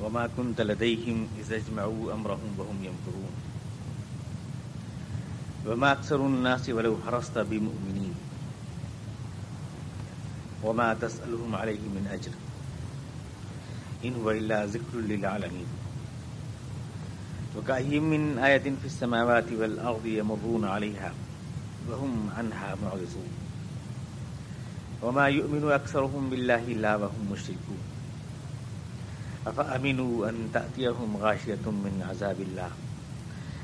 وما كنت لديهم إذ اجمعوا أمرهم وهم يمكرون وما أكثر الناس ولو حرصت بمؤمنين وما تسألهم عليه من أجر إن هو إلا ذكر للعالمين وكأي من آية في السماوات والأرض يمرون عليها وهم عنها معرضون وما يؤمن أكثرهم بالله إلا وهم مشركون أفأمنوا أن تأتيهم غاشية من عذاب الله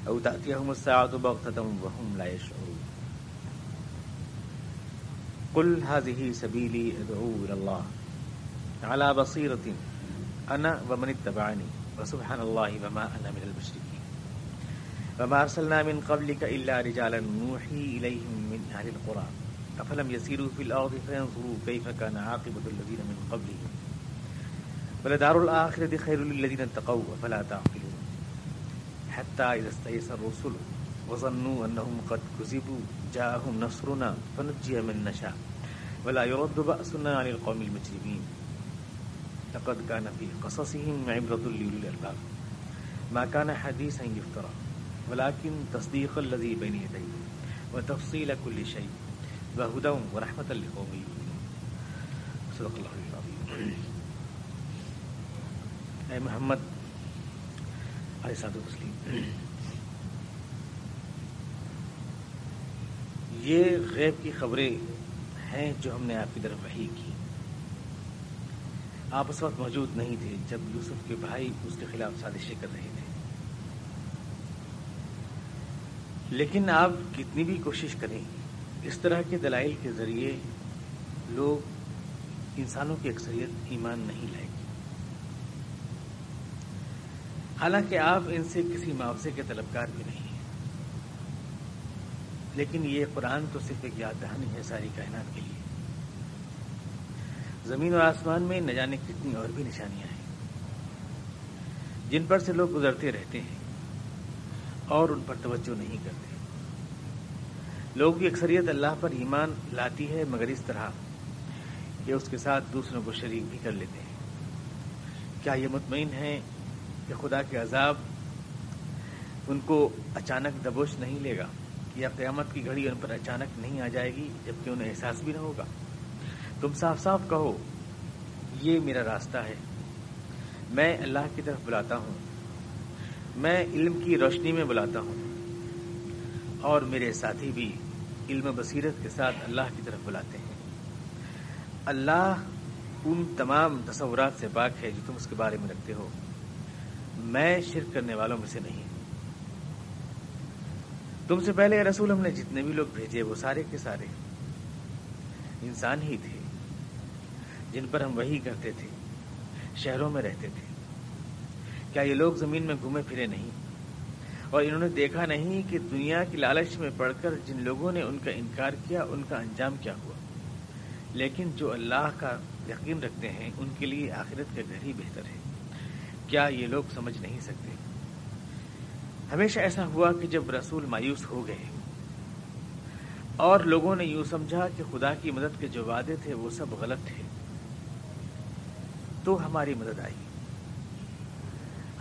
أو تأتيهم الساعة بغتة وهم لا يشعرون قل هذه سبيلي أدعو إلى الله على بصيرة أنا ومن اتبعني وسبحان الله وما أنا من المشركين وما أرسلنا من قبلك إلا رجالا نوحي إليهم من أهل القرى أفلم يسيروا في الأرض فينظروا كيف كان عاقبة الذين من قبلهم ولدار الآخرة خير للذين اتقوا أفلا تعقلون حتى إذا استيأس الرسل وظنوا أنهم قد كذبوا جاءهم نصرنا فنجي من نشاء ولا يرد بأسنا عن القوم المجرمين لقد كان في قصصهم عبرة لأولي الألباب ما كان حديثا يفترى ولكن تصديق الذي بين يديه وتفصيل كل شيء وهدى ورحمة لقوم يؤمنون صدق الله العظيم. اے محمد علیہ الصلوۃ والتسلیم، یہ غیب کی خبریں ہیں جو ہم نے آپ کی طرف وحی کی. آپ اس وقت موجود نہیں تھے جب یوسف کے بھائی اس کے خلاف سازشیں کر رہے تھے، لیکن آپ کتنی بھی کوشش کریں اس طرح کے دلائل کے ذریعے لوگ انسانوں کی اکثریت ایمان نہیں لائے گی. حالانکہ آپ ان سے کسی معاوضے کے طلبگار بھی نہیں ہیں، لیکن یہ قرآن تو صرف ایک یاد دہانی ہے ساری کائنات کے لیے. زمین اور آسمان میں نہ جانے کتنی اور بھی نشانیاں ہیں جن پر سے لوگ گزرتے رہتے ہیں اور ان پر توجہ نہیں کرتے. لوگوں کی اکثریت اللہ پر ایمان لاتی ہے مگر اس طرح کہ اس کے ساتھ دوسروں کو شریک بھی کر لیتے ہیں. کیا یہ مطمئن ہیں کہ خدا کے عذاب ان کو اچانک دبوچ نہیں لے گا، یا قیامت کی گھڑی ان پر اچانک نہیں آ جائے گی جبکہ انہیں احساس بھی نہ ہوگا؟ تم صاف صاف کہو یہ میرا راستہ ہے، میں اللہ کی طرف بلاتا ہوں، میں علم کی روشنی میں بلاتا ہوں، اور میرے ساتھی بھی علم و بصیرت کے ساتھ اللہ کی طرف بلاتے ہیں. اللہ ان تمام تصورات سے پاک ہے جو تم اس کے بارے میں رکھتے ہو. میں شرک کرنے والوں میں سے نہیں. تم سے پہلے رسول ہم نے جتنے بھی لوگ بھیجے وہ سارے کے سارے انسان ہی تھے جن پر ہم وحی کرتے تھے، شہروں میں رہتے تھے. کیا یہ لوگ زمین میں گھومے پھرے نہیں اور انہوں نے دیکھا نہیں کہ دنیا کی لالچ میں پڑ کر جن لوگوں نے ان کا انکار کیا ان کا انجام کیا ہوا؟ لیکن جو اللہ کا یقین رکھتے ہیں ان کے لیے آخرت کا گھر ہی بہتر ہے. کیا یہ لوگ سمجھ نہیں سکتے؟ ہمیشہ ایسا ہوا کہ جب رسول مایوس ہو گئے اور لوگوں نے یوں سمجھا کہ خدا کی مدد کے جو وعدے تھے وہ سب غلط تھے، تو ہماری مدد آئی.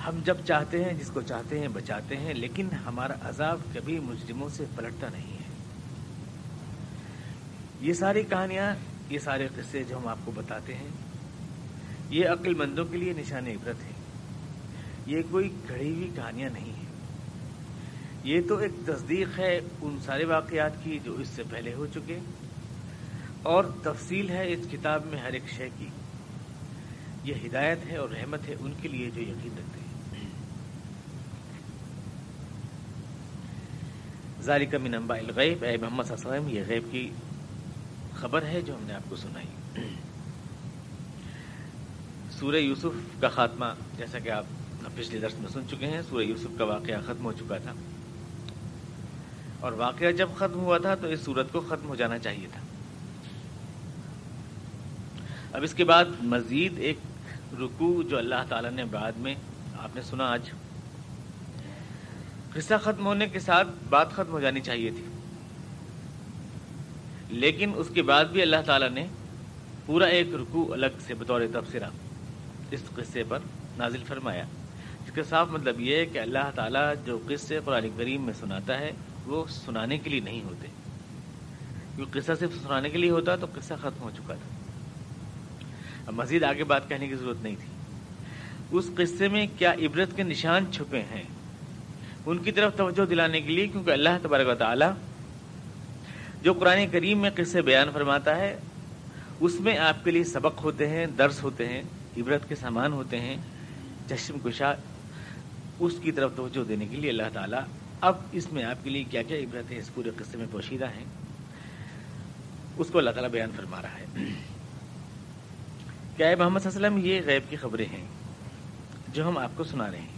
ہم جب چاہتے ہیں جس کو چاہتے ہیں بچاتے ہیں، لیکن ہمارا عذاب کبھی مجرموں سے پلٹتا نہیں ہے. یہ ساری کہانیاں، یہ سارے قصے جو ہم آپ کو بتاتے ہیں، یہ عقل مندوں کے لیے نشان عبرت ہے. یہ کوئی گھڑی ہوئی کہانیاں نہیں ہیں. یہ تو ایک تصدیق ہے ان سارے واقعات کی جو اس سے پہلے ہو چکے، اور تفصیل ہے اس کتاب میں ہر ایک شے کی. یہ ہدایت ہے اور رحمت ہے ان کے لیے جو یقین رکھتے ہیں. ذالک من انباء الغیب، اے محمد صلی اللہ علیہ وسلم یہ غیب کی خبر ہے جو ہم نے آپ کو سنائی. سورہ یوسف کا خاتمہ جیسا کہ آپ پچھلے درس میں سن چکے ہیں، سورہ یوسف کا واقعہ ختم ہو چکا تھا، اور واقعہ جب ختم ہوا تھا تو اس سورت کو ختم ہو جانا چاہیے تھا. اب اس کے بعد مزید ایک رکوع جو اللہ تعالیٰ نے بعد میں آپ نے سنا آج، قصہ ختم ہونے کے ساتھ بات ختم ہو جانی چاہیے تھی، لیکن اس کے بعد بھی اللہ تعالیٰ نے پورا ایک رکوع الگ سے بطور تبصرہ اس قصے پر نازل فرمایا، جس کا صاف مطلب یہ ہے کہ اللہ تعالیٰ جو قصے قرآن کریم میں سناتا ہے وہ سنانے کے لیے نہیں ہوتے، کیونکہ قصہ صرف سنانے کے لیے ہوتا تو قصہ ختم ہو چکا تھا، اب مزید آگے بات کہنے کی ضرورت نہیں تھی۔ اس قصے میں کیا عبرت کے نشان چھپے ہیں ان کی طرف توجہ دلانے کے لیے، کیونکہ اللہ تبارک و تعالیٰ جو قرآن کریم میں قصے بیان فرماتا ہے اس میں آپ کے لیے سبق ہوتے ہیں، درس ہوتے ہیں، عبرت کے سامان ہوتے ہیں، چشم کشا، اس کی طرف توجہ دینے کے لیے اللہ تعالیٰ اب اس میں آپ کے لیے کیا کیا عبرتیں اس پورے قصے میں پوشیدہ ہیں اس کو اللہ تعالیٰ بیان فرما رہا ہے۔ کیا محمد صلی اللہ علیہ وسلم یہ غیب کی خبریں ہیں جو ہم آپ کو سنا رہے ہیں؟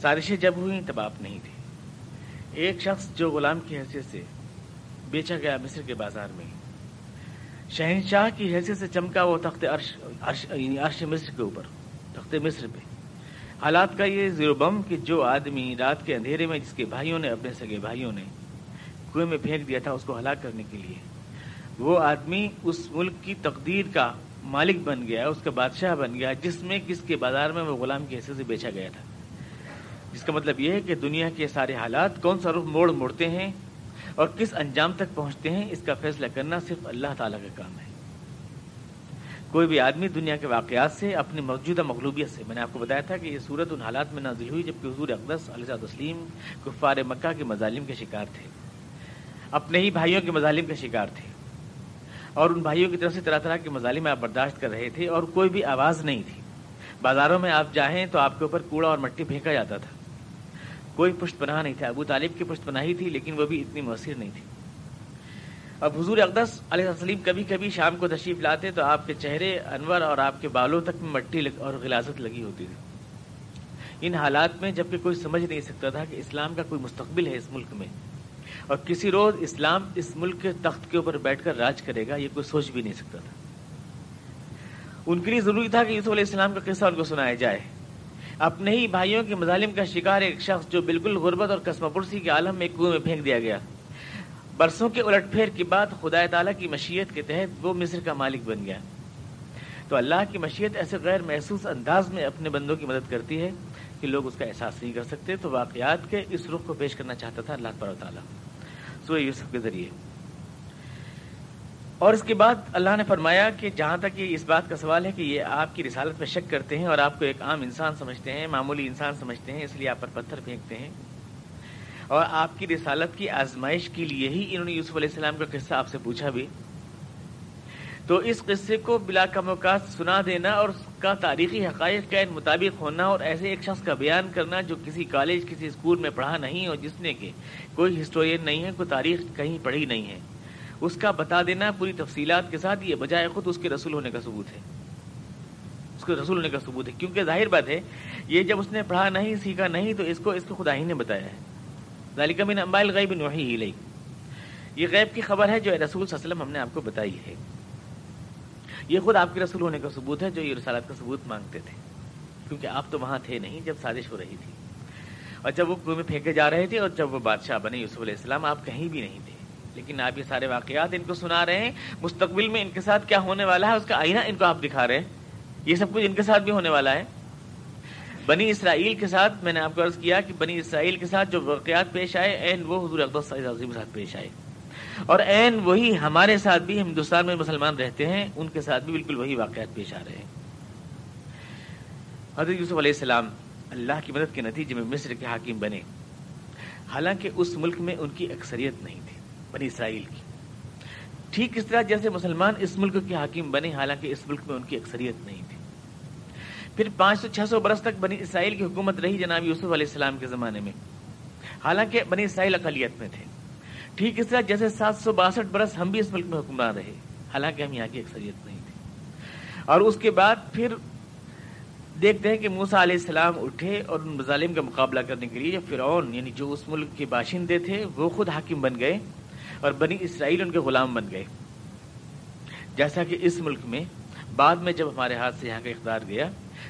سازشیں جب ہوئیں تب آپ نہیں تھے۔ ایک شخص جو غلام کی حیثیت سے بیچا گیا مصر کے بازار میں، شہنشاہ کی حیثیت سے چمکا وہ تخت عرش مصر کے اوپر، تخت مصر پہ۔ حالات کا یہ زیر و بم کہ جو آدمی رات کے اندھیرے میں جس کے بھائیوں نے، اپنے سگے بھائیوں نے کنویں میں پھینک دیا تھا اس کو ہلاک کرنے کے لیے، وہ آدمی اس ملک کی تقدیر کا مالک بن گیا، اس کا بادشاہ بن گیا جس کے بازار میں وہ غلام کی حیثیت سے بیچا گیا تھا۔ جس کا مطلب یہ ہے کہ دنیا کے سارے حالات کون سا رخ موڑتے ہیں اور کس انجام تک پہنچتے ہیں، اس کا فیصلہ کرنا صرف اللہ تعالیٰ کا کام ہے۔ کوئی بھی آدمی دنیا کے واقعات سے، اپنی موجودہ مغلوبیت سے، میں نے آپ کو بتایا تھا کہ یہ سورت ان حالات میں نازل ہوئی جبکہ حضور اقدس علیہ السلام کفار مکہ کے مظالم کے شکار تھے، اپنے ہی بھائیوں کے مظالم کے شکار تھے، اور ان بھائیوں کی طرف سے طرح طرح کے مظالم آپ برداشت کر رہے تھے اور کوئی بھی آواز نہیں تھی۔ بازاروں میں آپ جائیں تو آپ کے اوپر کوڑا اور مٹی پھینکا جاتا تھا، کوئی پشت پناہ نہیں تھا۔ ابو طالب کی پشت پناہی تھی لیکن وہ بھی اتنی مؤثر نہیں تھی۔ اب حضور اقدس علیہ السلام کبھی کبھی شام کو تشریف لاتے تو آپ کے چہرے انور اور آپ کے بالوں تک میں مٹی اور غلاظت لگی ہوتی تھی۔ ان حالات میں جبکہ کوئی سمجھ نہیں سکتا تھا کہ اسلام کا کوئی مستقبل ہے اس ملک میں اور کسی روز اسلام اس ملک کے تخت کے اوپر بیٹھ کر راج کرے گا، یہ کوئی سوچ بھی نہیں سکتا تھا۔ ان کے لیے ضروری تھا کہ یوسف علیہ السلام کا قصہ ان کو سنایا جائے۔ اپنے ہی بھائیوں کے مظالم کا شکار ایک شخص جو بالکل غربت اور قسمہ پرسی کے عالم میں کنویں میں پھینک دیا گیا، برسوں کے الٹ پھیر کے بعد خدا تعالیٰ کی مشیت کے تحت وہ مصر کا مالک بن گیا۔ تو اللہ کی مشیت ایسے غیر محسوس انداز میں اپنے بندوں کی مدد کرتی ہے کہ لوگ اس کا احساس نہیں کر سکتے۔ تو واقعات کے اس رخ کو پیش کرنا چاہتا تھا اللہ تبارک و تعالیٰ سورہ یوسف کے ذریعے۔ اور اس کے بعد اللہ نے فرمایا کہ جہاں تک یہ اس بات کا سوال ہے کہ یہ آپ کی رسالت میں شک کرتے ہیں اور آپ کو ایک عام انسان سمجھتے ہیں، معمولی انسان سمجھتے ہیں، اس لیے آپ پر پتھر پھینکتے ہیں، اور آپ کی رسالت کی آزمائش کے لیے ہی انہوں نے یوسف علیہ السلام کا قصہ آپ سے پوچھا بھی، تو اس قصے کو بلا کم اوقات سنا دینا اور اس کا تاریخی حقائق کے مطابق ہونا اور ایسے ایک شخص کا بیان کرنا جو کسی کالج کسی اسکول میں پڑھا نہیں اور جس نے کہ کوئی ہسٹورین نہیں ہے، کوئی تاریخ کہیں پڑھی نہیں ہے، اس کا بتا دینا پوری تفصیلات کے ساتھ، یہ بجائے خود اس کے رسول ہونے کا ثبوت ہے، اس کے رسول ہونے کا ثبوت ہے۔ کیونکہ ظاہر بات ہے یہ جب اس نے پڑھا نہیں سیکھا نہیں تو اس کو خدا ہی نے بتایا ہے۔ ذالک من انباء الغیب نوحیہ الیک، یہ غیب کی خبر ہے جو رسول صلی اللہ علیہ وسلم ہم نے آپ کو بتائی ہے۔ یہ خود آپ کے رسول ہونے کا ثبوت ہے جو یہ رسالت کا ثبوت مانگتے تھے، کیونکہ آپ تو وہاں تھے نہیں جب سازش ہو رہی تھی اور جب وہ کنویں میں پھینکے جا رہے تھے اور جب وہ بادشاہ بنے یوسف علیہ السلام، آپ کہیں بھی نہیں تھے، لیکن آپ یہ سارے واقعات ان کو سنا رہے ہیں۔ مستقبل میں ان کے ساتھ کیا ہونے والا ہے اس کا آئینہ ان کو آپ دکھا رہے ہیں، یہ سب کچھ ان کے ساتھ بھی ہونے والا ہے۔ بنی اسرائیل کے ساتھ میں نے آپ کو عرض کیا کہ بنی اسرائیل کے ساتھ جو واقعات پیش آئے عین وہ حضور اقدس صلی اللہ علیہ وسلم کے ساتھ پیش آئے، اور عین وہی ہمارے ساتھ بھی، ہندوستان میں مسلمان رہتے ہیں ان کے ساتھ بھی بالکل وہی واقعات پیش آ رہے ہیں۔ حضرت یوسف علیہ السلام اللہ کی مدد کے نتیجے میں مصر کے حاکم بنے، حالانکہ اس ملک میں ان کی اکثریت نہیں تھی بنی اسرائیل کی، ٹھیک اس طرح جیسے مسلمان اس ملک کے حاکم بنے حالانکہ اس ملک میں ان کی اکثریت نہیں تھی۔ پھر 500-600 برس تک بنی اسرائیل کی حکومت رہی جناب یوسف علیہ السلام کے زمانے میں، حالانکہ بنی اسرائیل اقلیت میں تھے۔ ٹھیک اس طرح جیسے 762 برس ہم بھی اس ملک میں حکمران رہے حالانکہ ہم یہاں کی اکثریت نہیں تھے۔ اور اس کے بعد پھر دیکھتے ہیں کہ موسیٰ علیہ السلام اٹھے اور ان مظالم کا مقابلہ کرنے کے لیے جو فرعون یعنی جو اس ملک کے باشندے تھے وہ خود حاکم بن گئے اور بنی اسرائیل ان کے غلام بن گئے، جیسا کہ اس ملک میں بعد میں جب ہمارے ہاتھ سے یہاں کا اقتدار گیا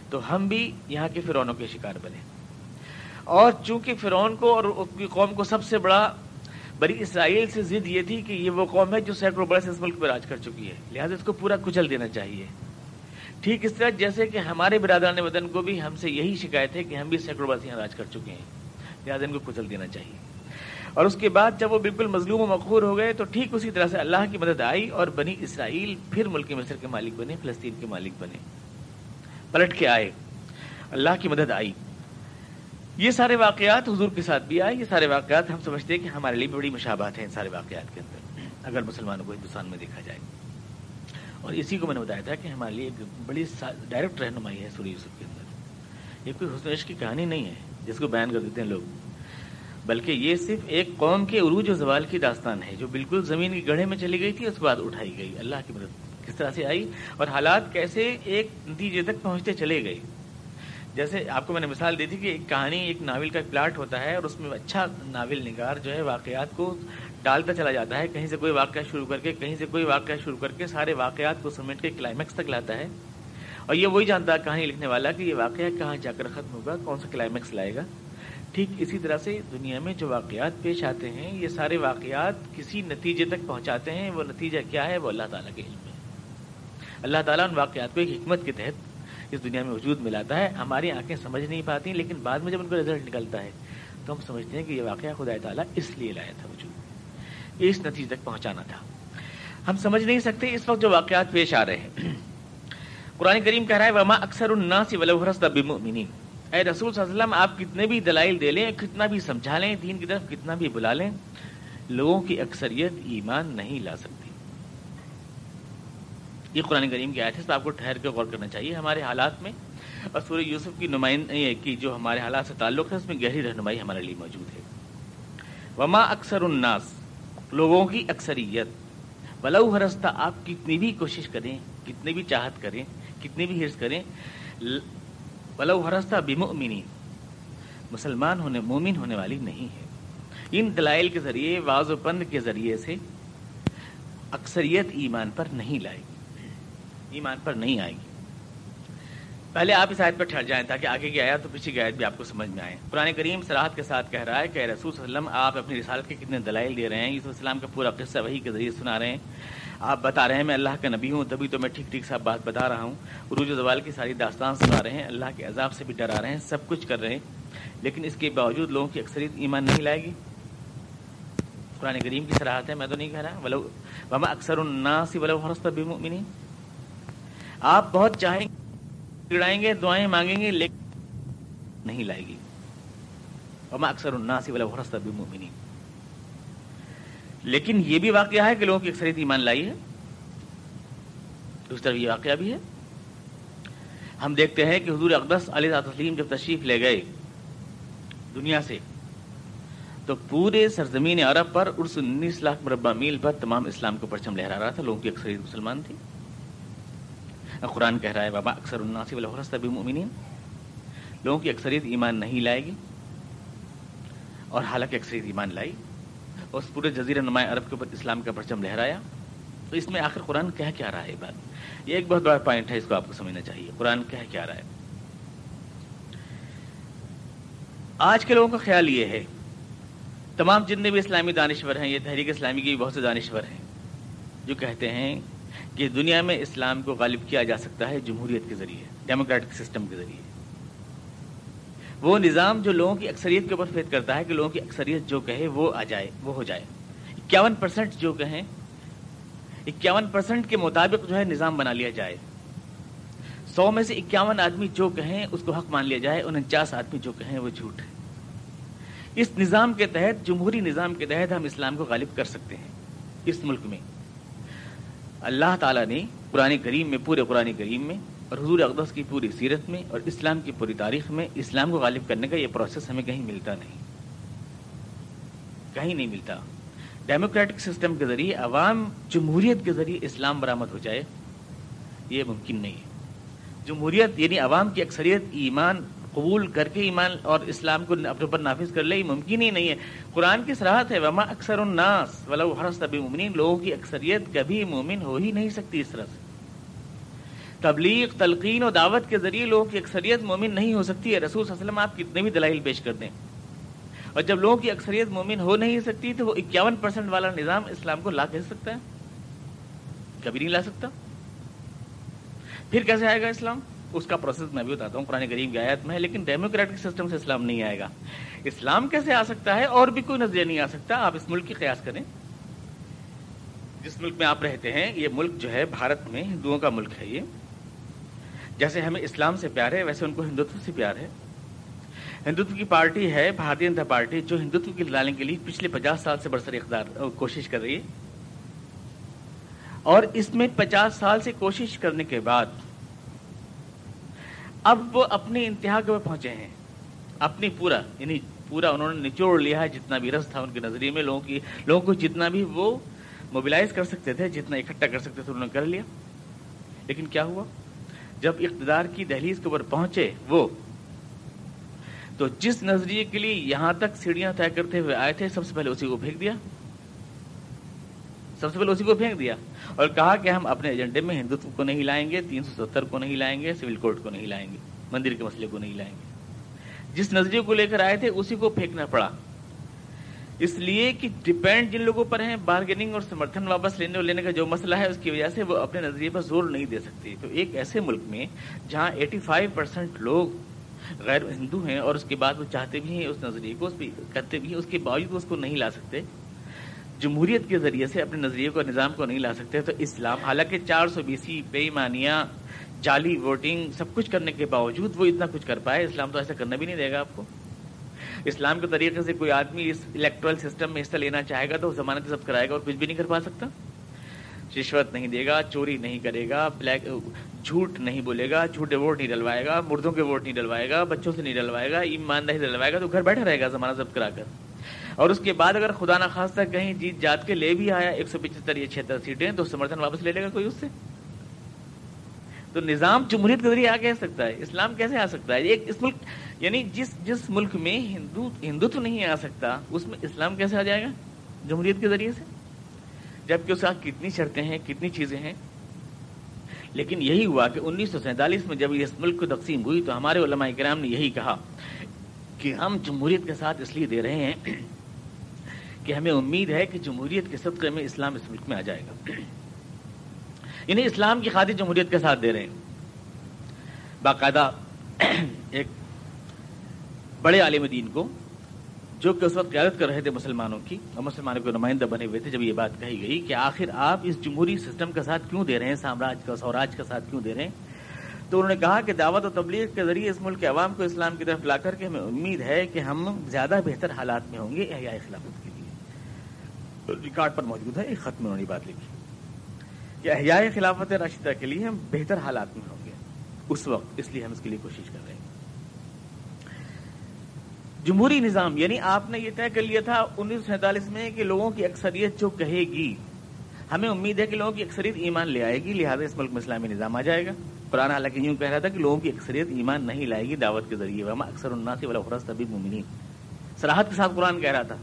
تو ہم بھی یہاں کے فرعونوں کے شکار بنے۔ اور چونکہ فرعون کو اور اس کی قوم کو سب سے بڑا بنی اسرائیل سے ضد یہ تھی کہ یہ وہ قوم ہے جو سینکڑوں برس اس ملک پر راج کر چکی ہے، لہٰذا اس کو پورا کچل دینا چاہیے، ٹھیک اس طرح جیسے کہ ہمارے برادران وطن کو بھی ہم سے یہی شکایت ہے کہ ہم بھی سینکڑوں بار یہاں راج کر چکے ہیں، لہٰذا ان کو کچل دینا چاہیے۔ اور اس کے بعد جب وہ بالکل مظلوم و مقہور ہو گئے تو ٹھیک اسی طرح سے اللہ کی مدد آئی اور بنی اسرائیل پھر ملک مصر کے مالک بنے، فلسطین کے مالک بنے، پلٹ کے آئے، اللہ کی مدد آئی۔ یہ سارے واقعات حضور کے ساتھ بھی آئے، یہ سارے واقعات ہم سمجھتے ہیں کہ ہمارے لیے بڑی مشابہت ہیں ان سارے واقعات کے اندر اگر مسلمانوں کو ہندوستان میں دیکھا جائے۔ اور اسی کو میں نے بتایا تھا کہ ہمارے لیے ایک بڑی ڈائریکٹ رہنمائی ہے سورہ یوسف کے اندر۔ یہ کوئی حسن عشق کی کہانی نہیں ہے جس کو بیان کر دیتے ہیں لوگ، بلکہ یہ صرف ایک قوم کے عروج و زوال کی داستان ہے جو بالکل زمین کی گڑھے میں چلی گئی تھی، اس کے بعد اٹھائی گئی، اللہ کی مدد کس طرح سے آئی اور حالات کیسے ایک نتیجے تک پہنچتے چلے گئے۔ جیسے آپ کو میں نے مثال دی تھی کہ ایک کہانی، ایک ناول کا پلاٹ ہوتا ہے اور اس میں اچھا ناول نگار جو ہے واقعات کو ڈالتا چلا جاتا ہے، کہیں سے کوئی واقعہ شروع کر کے کہیں سے کوئی واقعہ شروع کر کے سارے واقعات کو سمیٹ کے کلائمیکس تک لاتا ہے، اور یہ وہی جانتا ہے کہانی لکھنے والا کہ یہ واقعہ کہاں جا کر ختم ہوگا، کون سا کلائمیکس لائے گا۔ ٹھیک اسی طرح سے دنیا میں جو واقعات پیش آتے ہیں یہ سارے واقعات کسی نتیجے تک پہنچاتے ہیں، وہ نتیجہ کیا ہے وہ اللہ تعالیٰ کے علم میں۔ اللہ تعالیٰ ان واقعات کو ایک حکمت کے تحت اس دنیا میں وجود میں لاتا ہے، ہماری آنکھیں سمجھ نہیں پاتی، لیکن بعد میں جب ان کا رزلٹ نکلتا ہے تو ہم سمجھتے ہیں کہ یہ واقعہ خدا تعالیٰ اس لیے لایا تھا وجود، اس نتیجے تک پہنچانا تھا۔ ہم سمجھ نہیں سکتے اس وقت جو واقعات پیش آ رہے ہیں۔ قرآن کریم کہہ رہا ہے وَمَا أَكْثَرُ النَّاسِ وَلَوْ حَرَصْتَ بِمُؤْمِنِينَ، اے رسول صلی اللہ علیہ وسلم آپ کتنے بھی دلائل دے لیں، کتنا بھی سمجھا لیں، دین کی طرف کتنا بھی بلا لیں، لوگوں کی اکثریت ایمان نہیں لا سکتی۔ یہ قرآن کریم کی آیت ہے، اس پر آپ کو ٹھہر کے غور کرنا چاہیے۔ ہمارے حالات میں اور سورہ یوسف کی نمائندگی کی جو ہمارے حالات سے تعلق ہے اس میں گہری رہنمائی ہمارے لیے موجود ہے۔ وما اکثر الناس، لوگوں کی اکثریت، ولو حرصت، آپ کتنی بھی کوشش کریں، کتنی بھی چاہت کریں، کتنی بھی حرص کریں، ولو حرصت بمؤمنین، مسلمان ہونے، مومن ہونے والی نہیں ہے۔ ان دلائل کے ذریعے، واض و پند کے ذریعے سے اکثریت ایمان پر نہیں لائے گی، ایمان پر نہیں آئے گی۔ پہلے آپ اس آیت پر ٹھہر جائیں تاکہ آگے کی آیت تو پیچھے کی آیت بھی آپ کو سمجھ میں آئے۔ قرآن کریم صراحت کے ساتھ کہہ رہا ہے کہ رسول صلی اللہ علیہ وسلم آپ اپنی رسالت کے کتنے دلائل دے رہے ہیں، یوسف السلام کا پورا قصہ وحی کے ذریعے سنا رہے ہیں، آپ بتا رہے ہیں میں اللہ کا نبی ہوں، تبھی تو میں ٹھیک ٹھیک سب بات بتا رہا ہوں، عروج و زوال کی ساری داستان سنا رہے ہیں، اللہ کے عذاب سے بھی ڈرا رہے ہیں، سب کچھ کر رہے ہیں، لیکن اس کے باوجود لوگوں کی اکثریت ایمان نہیں لائے گی۔ قرآن کریم کی صراحت ہے، میں تو نہیں کہہ رہا۔ ولو وما اکثر الناس ولو حرصت بمؤمنین، آپ بہت چاہیں گڑائیں گے، دعائیں مانگیں گے، لیکن نہیں لائے گی۔ وما اکثر الناس ولو حرصت بمؤمنین، لیکن یہ بھی واقعہ ہے کہ لوگوں کی اکثریت ایمان لائی ہے، دوسری طرف یہ واقعہ بھی ہے۔ ہم دیکھتے ہیں کہ حضور اقدس علیہ السلام جب تشریف لے گئے دنیا سے تو پورے سرزمین عرب پر 19 لاکھ مربع میل پر تمام اسلام کو پرچم لہرا رہا تھا، لوگوں کی اکثریت مسلمان تھی۔ قرآن کہہ رہا ہے وما اکثر الناس ولو حرصت بمؤمنین، لوگوں کی اکثریت ایمان نہیں لائے گی، اور حالانکہ اکثریت ایمان لائی، اور اس پورے جزیرہ نما عرب کے اوپر اسلام کا پرچم لہرایا۔ تو اس میں آخر قرآن کہہ کیا رہا ہے؟ بات یہ ایک بہت بڑا پوائنٹ ہے، اس کو آپ کو سمجھنا چاہیے۔ قرآن کہہ کیا رہا ہے؟ آج کے لوگوں کا خیال یہ ہے، تمام جتنے بھی اسلامی دانشور ہیں، یہ تحریک اسلامی کے بھی بہت سے دانشور ہیں جو کہتے ہیں کہ دنیا میں اسلام کو غالب کیا جا سکتا ہے جمہوریت کے ذریعے، ڈیموکریٹک سسٹم کے ذریعے، وہ نظام جو لوگوں کی اکثریت کے اوپر فیض کرتا ہے کہ لوگوں کی اکثریت جو کہے وہ آ جائے، وہ ہو جائے۔ 51% جو کہیں، 51% کے مطابق جو ہے نظام بنا لیا جائے، 100 میں سے 51 آدمی جو کہیں اس کو حق مان لیا جائے، 49 آدمی جو کہیں وہ جھوٹ ہے۔ اس نظام کے تحت، جمہوری نظام کے تحت ہم اسلام کو غالب کر سکتے ہیں اس ملک میں۔ اللہ تعالیٰ نے قرآن کریم میں، پورے قرآن کریم میں، اور حضور اقدس کی پوری سیرت میں اور اسلام کی پوری تاریخ میں اسلام کو غالب کرنے کا یہ پروسیس ہمیں کہیں ملتا نہیں، کہیں نہیں ملتا۔ ڈیموکریٹک سسٹم کے ذریعے، عوام جمہوریت کے ذریعے اسلام برآمد ہو جائے، یہ ممکن نہیں ہے۔ جمہوریت یعنی عوام کی اکثریت ایمان قبول کر کے ایمان اور اسلام کو اپنے اوپر نافذ کر لے، یہ ممکن ہی نہیں ہے۔ قرآن کی صراحت ہے وما اکثر الناس ولو حرصت بمؤمنین، لوگوں کی اکثریت کبھی مومن ہو ہی نہیں سکتی۔ اس طرح سے تبلیغ، تلقین و دعوت کے ذریعے لوگوں کی اکثریت مومن نہیں ہو سکتی ہے۔ رسول صلی اللہ علیہ وسلم آپ کتنے بھی دلائل پیش کر دیں، اور جب لوگوں کی اکثریت مومن ہو نہیں سکتی تو وہ 51% والا نظام اسلام کو لا کیسے سکتا ہے؟ کبھی نہیں لا سکتا۔ پھر کیسے آئے گا اسلام؟ اس کا پروسیس میں بھی بتاتا ہوں، قرآن کریم کی آیت میں ہے، لیکن ڈیموکریٹک سسٹم سے اسلام نہیں آئے گا۔ اسلام کیسے آ سکتا ہے؟ اور بھی کوئی نظریہ نہیں آ سکتا۔ آپ اس ملک کی قیاس کریں، جس ملک میں آپ رہتے ہیں، یہ ملک جو ہے بھارت میں ہندوؤں کا ملک ہے۔ یہ جیسے ہمیں اسلام سے پیار ہے، ویسے ان کو ہندوتو سے پیار ہے۔ ہندوتو کی پارٹی ہے بھارتیہ جنتا پارٹی، جو ہندوتو کی لانے کے لیے پچھلے 50 سال سے برسر اقتدار کوشش کر رہی ہے، اور اس میں 50 سال سے کوشش کرنے کے بعد اب وہ اپنی انتہا کے پہنچے ہیں۔ اپنی پورا انہوں نے نچوڑ لیا ہے، جتنا بھی رس تھا ان کے نظریے میں، لوگوں کو جتنا بھی وہ موبلائز کر سکتے تھے، جتنا اکٹھا کر سکتے تھے، انہوں نے کر لیا۔ لیکن کیا ہوا؟ جب اقتدار کی دہلیز کے اوپر پہنچے وہ، تو جس نظریے کے لیے یہاں تک سیڑھیاں طے کرتے ہوئے آئے تھے، سب سے پہلے اسی کو پھینک دیا اور کہا کہ ہم اپنے ایجنڈے میں ہندوتو کو نہیں لائیں گے، 370 کو نہیں لائیں گے، سول کوڈ کو نہیں لائیں گے، مندر کے مسئلے کو نہیں لائیں گے۔ جس نظریے کو لے کر آئے تھے اسی کو پھینکنا پڑا، اس لیے کہ ڈیپینڈ جن لوگوں پر ہیں، بارگیننگ اور سمرتھن واپس لینے اور لینے کا جو مسئلہ ہے، اس کی وجہ سے وہ اپنے نظریے پر زور نہیں دے سکتے۔ تو ایک ایسے ملک میں جہاں 85% لوگ غیر ہندو ہیں، اور اس کے بعد وہ چاہتے بھی ہیں اس نظریے کو، اس پہ کرتے بھی ہیں، اس کے باوجود اس کو نہیں لا سکتے، جمہوریت کے ذریعے سے اپنے نظریے کو، نظام کو نہیں لا سکتے، تو اسلام حالانکہ 420 بے ایمانیاں، جعلی ووٹنگ، سب کچھ کرنے کے باوجود وہ اتنا کچھ کر پائے، اسلام تو ایسا کرنا بھی نہیں دے گا آپ کو۔ اسلام کے طریقے سے کوئی آدمی اس الیکٹرل سسٹم میں حصہ لینا چاہے گا تو وہ ضمانت ضبط کرائے گا اور کچھ بھی نہیں کر پا سکتا۔ رشوت نہیں دے گا، چوری نہیں کرے گا، جھوٹ نہیں بولے گا، جھوٹے ووٹ نہیں ڈلوائے گا، مردوں کے ووٹ نہیں ڈلوائے گا، بچوں سے نہیں ڈلوائے گا، ایمانداری سے ڈلوائے گا، تو گھر بیٹھا رہے گا ضمانت ضبط کرا کر۔ اور اس کے بعد اگر خدا نخواستہ کہیں جیت جات کے لے بھی آیا 175 یا 76 سیٹیں، تو سمرتھن واپس لے لے گا کوئی اس سے؟ تو نظام جمہوریت کے ذریعے آ کیسے سکتا ہے؟ اسلام کیسے آ سکتا ہے؟ ایک اس ملک، یعنی جس ملک میں ہندوتو نہیں آ سکتا، اس میں اسلام کیسے آ جائے گا جمہوریت کے ذریعے سے؟ جبکہ اس کا کتنی شرطیں ہیں، کتنی چیزیں ہیں۔ لیکن یہی ہوا کہ 1947 میں جب اس ملک کو تقسیم ہوئی تو ہمارے علماء کرام نے یہی کہا کہ ہم جمہوریت کے ساتھ اس لیے دے رہے ہیں کہ ہمیں امید ہے کہ جمہوریت کے صدقے میں اسلام اس ملک میں آ جائے گا، یعنی اسلام کی خاطر جمہوریت کے ساتھ دے رہے ہیں۔ باقاعدہ ایک بڑے عالم دین کو، جو کہ اس وقت قیادت کر رہے تھے مسلمانوں کی، اور مسلمانوں کے نمائندہ بنے ہوئے تھے، جب یہ بات کہی گئی کہ آخر آپ اس جمہوری سسٹم کے ساتھ کیوں دے رہے ہیں، سوراج کے ساتھ کیوں دے رہے ہیں، تو انہوں نے کہا کہ دعوت و تبلیغ کے ذریعے اس ملک کے عوام کو اسلام کی طرف لا کر کے ہمیں امید ہے کہ ہم زیادہ بہتر حالات میں ہوں گے احیاء خلافت کے لیے۔ ریکارڈ پر موجود ہے ایک خط میں انہوں نے بات لکھی کہ احیاء خلافت راشدہ کے لیے ہم بہتر حالات میں ہوں گے اس وقت، اس لیے ہم اس کے لیے کوشش کر رہے ہیں۔ جمہوری نظام، یعنی آپ نے یہ طے کر لیا تھا 1947 میں کہ لوگوں کی اکثریت جو کہے گی، ہمیں امید ہے کہ لوگوں کی اکثریت ایمان لے آئے گی، لہذا اس ملک میں اسلامی نظام آ جائے گا۔ قرآن حالانکہ یوں کہہ رہا تھا کہ لوگوں کی اکثریت ایمان نہیں لائے گی دعوت کے ذریعے، وما اکثر الناس ولو حرصت بمؤمنین، صراحت کے ساتھ قرآن کہہ رہا تھا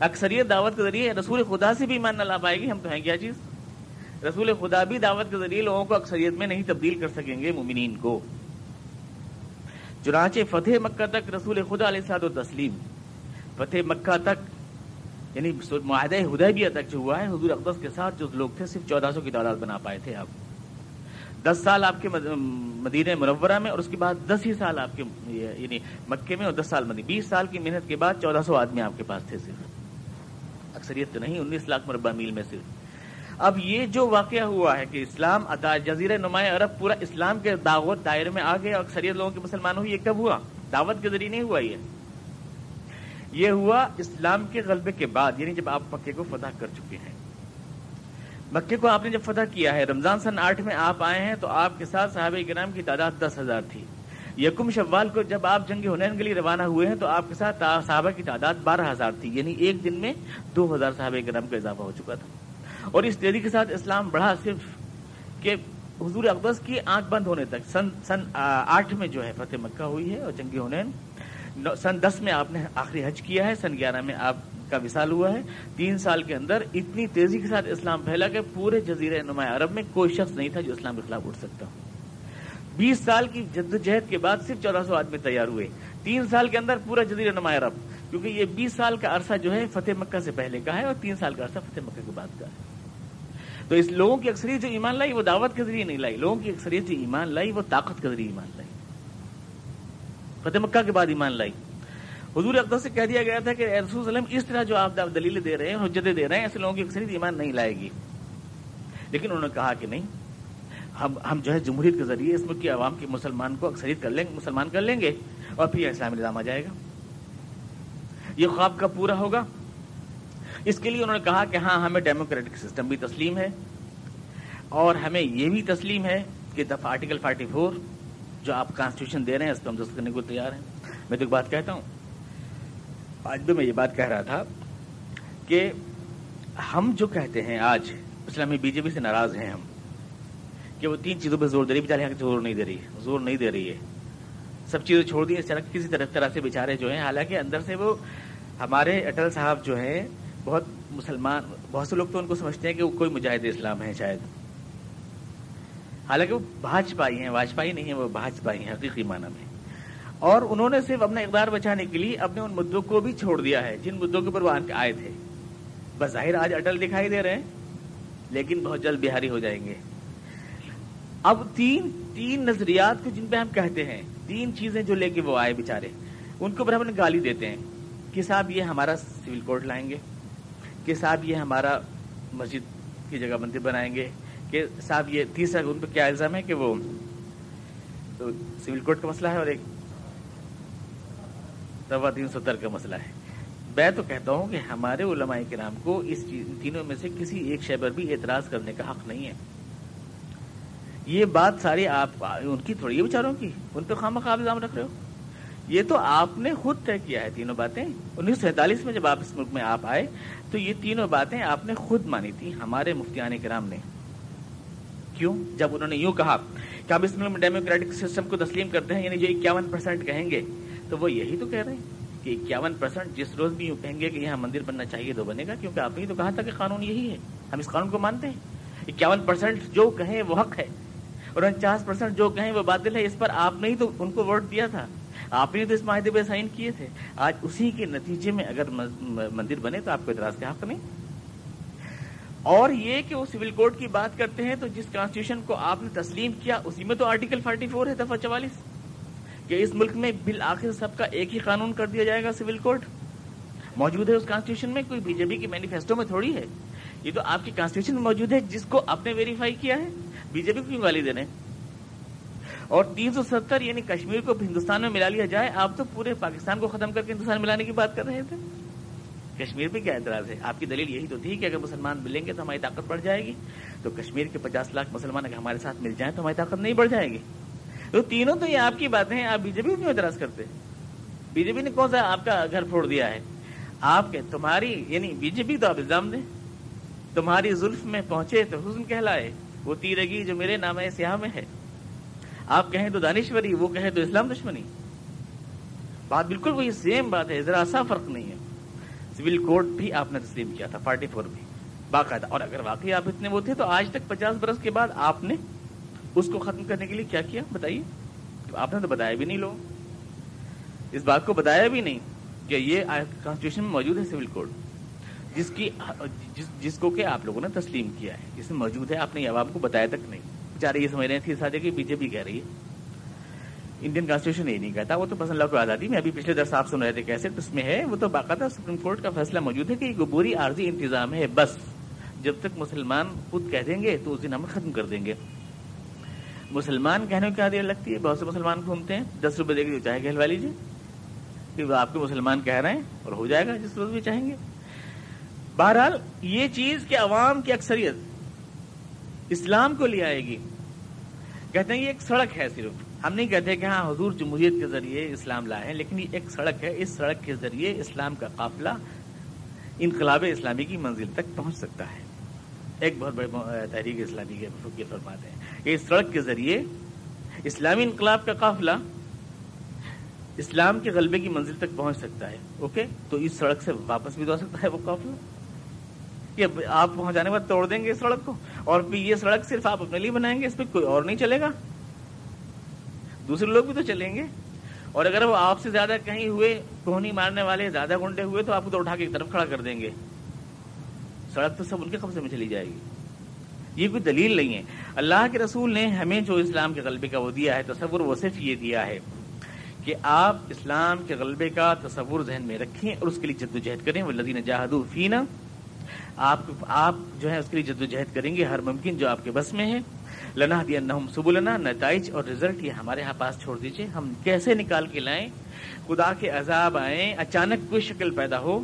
اکثریت دعوت کے ذریعے رسول خدا سے بھی ایمان نہ لا پائے گی، ہم تو ہیں کیا چیز؟ رسول خدا بھی دعوت کے ذریعے لوگوں کو اکثریت میں نہیں تبدیل کر سکیں گے مومنین کو۔ چنانچہ فتح مکہ تک رسول خدا علیہ الصلوۃ والتسلیم، فتح مکہ تک یعنی معاہدہ حدیبیہ تک جو ہوا ہے، حضور اقدس کے ساتھ جو لوگ تھے صرف 1400 کی تعداد بنا پائے تھے۔ آپ 10 سال آپ کے مدینہ منورہ میں، اور اس کے بعد 10 ہی سال آپ کے یعنی مکے میں، اور 10 سال مدینہ، 20 سال کی محنت کے بعد 1400 آدمی آپ کے پاس تھے صرف، اکثریت تو نہیں، 19 لاکھ مربع میل میں صرف۔ اب یہ جو واقعہ ہوا ہے کہ اسلام جزیرہ نمایاں عرب پورا اسلام کے دعوت دائرے میں آ گیا اور اکثریت لوگوں کے مسلمان ہوئی، یہ کب ہوا؟ دعوت کے ذریعے نہیں ہوا، یہ ہوا اسلام کے غلبے کے بعد، یعنی جب آپ مکے کو فتح کر چکے ہیں۔ مکے کو آپ نے جب فتح کیا ہے، رمضان سن 8 میں آپ آئے ہیں، تو آپ کے ساتھ صحابہ کرام کی تعداد 10,000 تھی۔ یکم شوال کو جب آپ جنگ حنین کے لیے روانہ ہوئے ہیں تو آپ کے ساتھ صحابہ کی تعداد 12,000 تھی، یعنی ایک دن میں 2,000 صحابہ کرام کا اضافہ ہو چکا تھا۔ اور اس تیزی کے ساتھ اسلام بڑھا صرف کہ حضور اقدس کی آنکھ بند ہونے تک، سن 8 میں جو ہے فتح مکہ ہوئی ہے اور جنگ حنین، سن 10 میں آپ نے آخری حج کیا ہے، سن 11 میں آپ کا وصال ہوا ہے۔ 3 سال کے اندر اتنی تیزی کے ساتھ اسلام پھیلا کہ پورے جزیرہ نمایاں عرب میں کوئی شخص نہیں تھا جو اسلام کے خلاف اٹھ سکتا ہو۔ 20 سال کی جدوجہد کے بعد صرف 1400 آدمی تیار ہوئے، 3 سال کے اندر پورا جزیرہ نمایاں عرب، کیونکہ یہ 20 سال کا عرصہ جو ہے فتح مکہ سے پہلے کا ہے اور 3 سال کا عرصہ فتح مکہ کے بعد کا ہے۔ تو اس لوگوں کی اکثریت جو ایمان لائی وہ دعوت کے ذریعے نہیں لائی، لوگوں کی اکثریت جو ایمان لائی وہ طاقت کے ذریعے ایمان لائی، فتح مکہ کے بعد ایمان لائی۔ حضور اقدس سے کہہ دیا گیا تھا کہ اے رسول صلی اللہ علیہ وسلم، اس طرح جو آپ دلیلیں دے رہے ہیں، حجتیں دے رہے ہیں، ایسے لوگوں کی اکثریت ایمان نہیں لائے گی۔ لیکن انہوں نے کہا کہ نہیں، ہم جو ہے جمہوریت کے ذریعے اس ملک کی عوام کے مسلمان کو اکثریت کر لیں گے، مسلمان کر لیں گے، اور پھر اسلامی نظام آ جائے گا، یہ خواب کب پورا ہوگا؟ اس کے لیے انہوں نے کہا کہ ہاں، ہمیں ڈیموکریٹک سسٹم بھی تسلیم ہے، اور ہمیں یہ بھی تسلیم ہے کہ دفعہ آرٹیکل 44 جو آپ کانسٹیٹیوشن دے رہے ہیں اس پہ ہم دستخط کرنے کو تیار ہیں۔ میں تو ایک بات کہتا ہوں، آج بھی میں یہ بات کہہ رہا تھا کہ ہم جو کہتے ہیں آج اسلامی بی جے پی سے ناراض ہیں ہم کہ وہ 3 چیزوں پہ زور دے رہی ہے، بیچارے یہاں زور نہیں دے رہی ہے، سب چیزیں چھوڑ دی کسی طرح سے بیچارے جو ہیں، حالانکہ اندر سے وہ ہمارے اٹل صاحب جو ہیں بہت مسلمان، بہت سے لوگ تو ان کو سمجھتے ہیں کہ وہ کوئی مجاہد اسلام ہے شاید، حالانکہ وہ بھاجپائی ہیں، واجپائی نہیں ہیں، وہ بھاجپائی ہیں حقیقی معنی میں، اور انہوں نے صرف اپنا اقدار بچانے کے لیے اپنے ان مدعوں کو بھی چھوڑ دیا ہے جن مدعوں کے اوپر وہ آئے تھے۔ بظاہر آج اٹل دکھائی دے رہے ہیں لیکن بہت جلد بہاری ہو جائیں گے۔ اب تین نظریات کو جن پہ ہم کہتے ہیں، 3 چیزیں جو لے کے وہ آئے بیچارے، ان کو ہم گالی دیتے ہیں کہ صاحب یہ ہمارا سول کوڈ لائیں گے، کہ صاحب یہ ہمارا مسجد کی جگہ بندی بنائیں گے، کہ صاحب یہ تیسرا ان پہ کیا الزام ہے کہ وہ سول کوڈ کا مسئلہ ہے اور ایک دفعہ 370 کا مسئلہ ہے۔ میں تو کہتا ہوں کہ ہمارے علماء کرام کو اس تینوں میں سے کسی ایک شے پر بھی اعتراض کرنے کا حق نہیں ہے۔ یہ بات ساری آپ ان کی تھوڑی ہے، بیچاروں کی، ان پہ خواہ الزام رکھ رہے ہو۔ یہ تو آپ نے خود طے کیا ہے تینوں باتیں۔ 1947 میں جب آپ اس ملک میں آپ آئے تو یہ تینوں باتیں آپ نے خود مانی تھی ہمارے مفتیان کرام نے۔ کیوں؟ جب انہوں نے یوں کہا کہ ہم اس ملک میں ڈیموکریٹک سسٹم کو تسلیم کرتے ہیں، یعنی جو 51% کہیں گے، تو وہ یہی تو کہہ رہے ہیں کہ 51% جس روز بھی یوں کہیں گے کہ یہاں مندر بننا چاہیے تو بنے گا، کیونکہ آپ نے تو کہا تھا کہ قانون یہی ہے، ہم اس قانون کو مانتے ہیں۔ 51% جو کہیں وہ حق ہے، اور 49% جو کہیں وہ باطل ہے۔ اس پر آپ نے ہی تو ان کو ووٹ دیا تھا، آپ نے تو اس معاہدے پہ سائن کیے تھے۔ آج اسی کے نتیجے میں اگر مندر بنے تو آپ کو اعتراض کا حق نہیں۔ اور یہ کہ وہ سول کوڈ کی بات کرتے ہیں تو جس کانسٹیٹیوشن کو آپ نے تسلیم کیا اسی میں تو آرٹیکل 44 ہے، دفعہ 44، کہ اس ملک میں بالآخر سب کا ایک ہی قانون کر دیا جائے گا، سول کوڈ موجود ہے اس کانسٹیٹیوشن میں، کوئی بی جے پی کی مینیفیسٹو میں تھوڑی ہے، یہ تو آپ کی کانسٹیٹیوشن میں موجود ہے جس کو آپ نے ویریفائی کیا ہے۔ بی جے پی کو کیوں گالی دے رہے ہیں؟ اور 370 یعنی کشمیر کو ہندوستان میں ملا لیا جائے، آپ تو پورے پاکستان کو ختم کر کے ہندوستان ملانے کی بات کر رہے تھے۔ کشمیر پہ کیا اعتراض ہے؟ آپ کی دلیل یہی تو تھی کہ اگر مسلمان ملیں گے تو ہماری طاقت بڑھ جائے گی، تو کشمیر کے 50 لاکھ مسلمان اگر ہمارے ساتھ مل جائیں تو ہماری طاقت نہیں بڑھ جائے گی۔ تو تینوں تو یہ آپ کی باتیں ہیں، آپ بی جے پی کو کیوں اعتراض کرتے؟ بی جے پی نے کون سا آپ کا گھر پھوڑ دیا ہے؟ آپ کے تمہاری یعنی بی جے پی تو آپ الزام دیں، تمہاری زلف میں پہنچے تو حسن کہلائے، وہ تیرگی جو میرے نام سیاہ میں ہے۔ آپ کہیں تو دانشوری، وہ کہیں تو اسلام دشمنی، بات بالکل وہی سیم بات ہے، ذرا سا فرق نہیں ہے۔ سول کوڈ بھی آپ نے تسلیم کیا تھا، 44 بھی باقاعدہ، اور اگر واقعی آپ اتنے وہ تھے تو آج تک 50 برس کے بعد آپ نے اس کو ختم کرنے کے لیے کیا کیا بتائیے؟ آپ نے تو بتایا بھی نہیں، لوگ اس بات کو بتایا بھی نہیں کہ یہ کانسٹیٹیوشن میں موجود ہے سول کوڈ، جس کو کہ آپ لوگوں نے تسلیم کیا ہے، اس میں موجود ہے، آپ نے عوام کو بتایا تک نہیں۔ بیچارے یہ سمجھ رہے تھے ساتھ کہ بی جے پی کہہ رہی ہے، انڈین کانسٹیٹیوشن یہ نہیں کہتا، وہ تو پسند لاء کو آزادی میں ابھی پچھلے درس آپ سن رہے تھے کیسے اس میں ہے، وہ تو باقاعدہ سپریم کورٹ کا فیصلہ موجود ہے کہ یہ عبوری عارضی انتظام ہے، بس جب تک مسلمان خود کہہ دیں گے تو اس دن ہم ختم کر دیں گے۔ مسلمان کہنے کو کیا دیر لگتی ہے؟ بہت سے مسلمان گھومتے ہیں، 10 روپے دے کے جو چاہے کہلوا لیجیے کہ وہ آپ کے مسلمان کہہ رہے ہیں اور ہو جائے گا جس روز بھی چاہیں گے۔ بہرحال یہ چیز کہ عوام کی اکثریت اسلام کو لے آئے گی، کہتے ہیں یہ ایک سڑک ہے، صرف ہم نہیں کہتے کہ ہاں حضور جمہوریت کے ذریعے اسلام لائے ہیں، لیکن یہ ایک سڑک ہے، اس سڑک کے ذریعے اسلام کا قافلہ انقلاب اسلامی کی منزل تک پہنچ سکتا ہے۔ ایک بہت بڑے تحریک اسلامی کے مفکر فرماتے ہیں کہ اس سڑک کے ذریعے اسلامی انقلاب کا قافلہ اسلام کے غلبے کی منزل تک پہنچ سکتا ہے۔ اوکے، تو اس سڑک سے واپس بھی تو آ سکتا ہے وہ قافلہ، کہ آپ وہاں جانے کے بعد توڑ دیں گے اس سڑک کو، اور پھر یہ سڑک صرف آپ اپنے لیے بنائیں گے، اس پہ کوئی اور نہیں چلے گا، دوسرے لوگ بھی تو چلیں گے، اور اگر وہ آپ سے زیادہ کہیں ہوئے کوہنی مارنے والے زیادہ گنڈے ہوئے تو آپ کو تو اٹھا کے ایک طرف کھڑا کر دیں گے، سڑک تو سب ان کے قبضے میں چلی جائے گی۔ یہ کوئی دلیل نہیں ہے. اللہ کے رسول نے ہمیں جو اسلام کے غلبے کا وہ دیا ہے تصور، وہ صرف یہ دیا ہے کہ آپ اسلام کے غلبے کا تصور ذہن میں رکھیں اور اس کے لیے جدوجہد کریں. والذین جاہدوا فینا، آپ جو ہے اس کے لیے جدوجہد کریں گے ہر ممکن جو آپ کے بس میں ہے. لنہدینہم سبلنا، نتائج اور رزلٹ یہ ہمارے ہاں پاس چھوڑ دیجئے. ہم کیسے نکال کے لائیں؟ خدا کے عذاب آئیں، اچانک کوئی شکل پیدا ہو.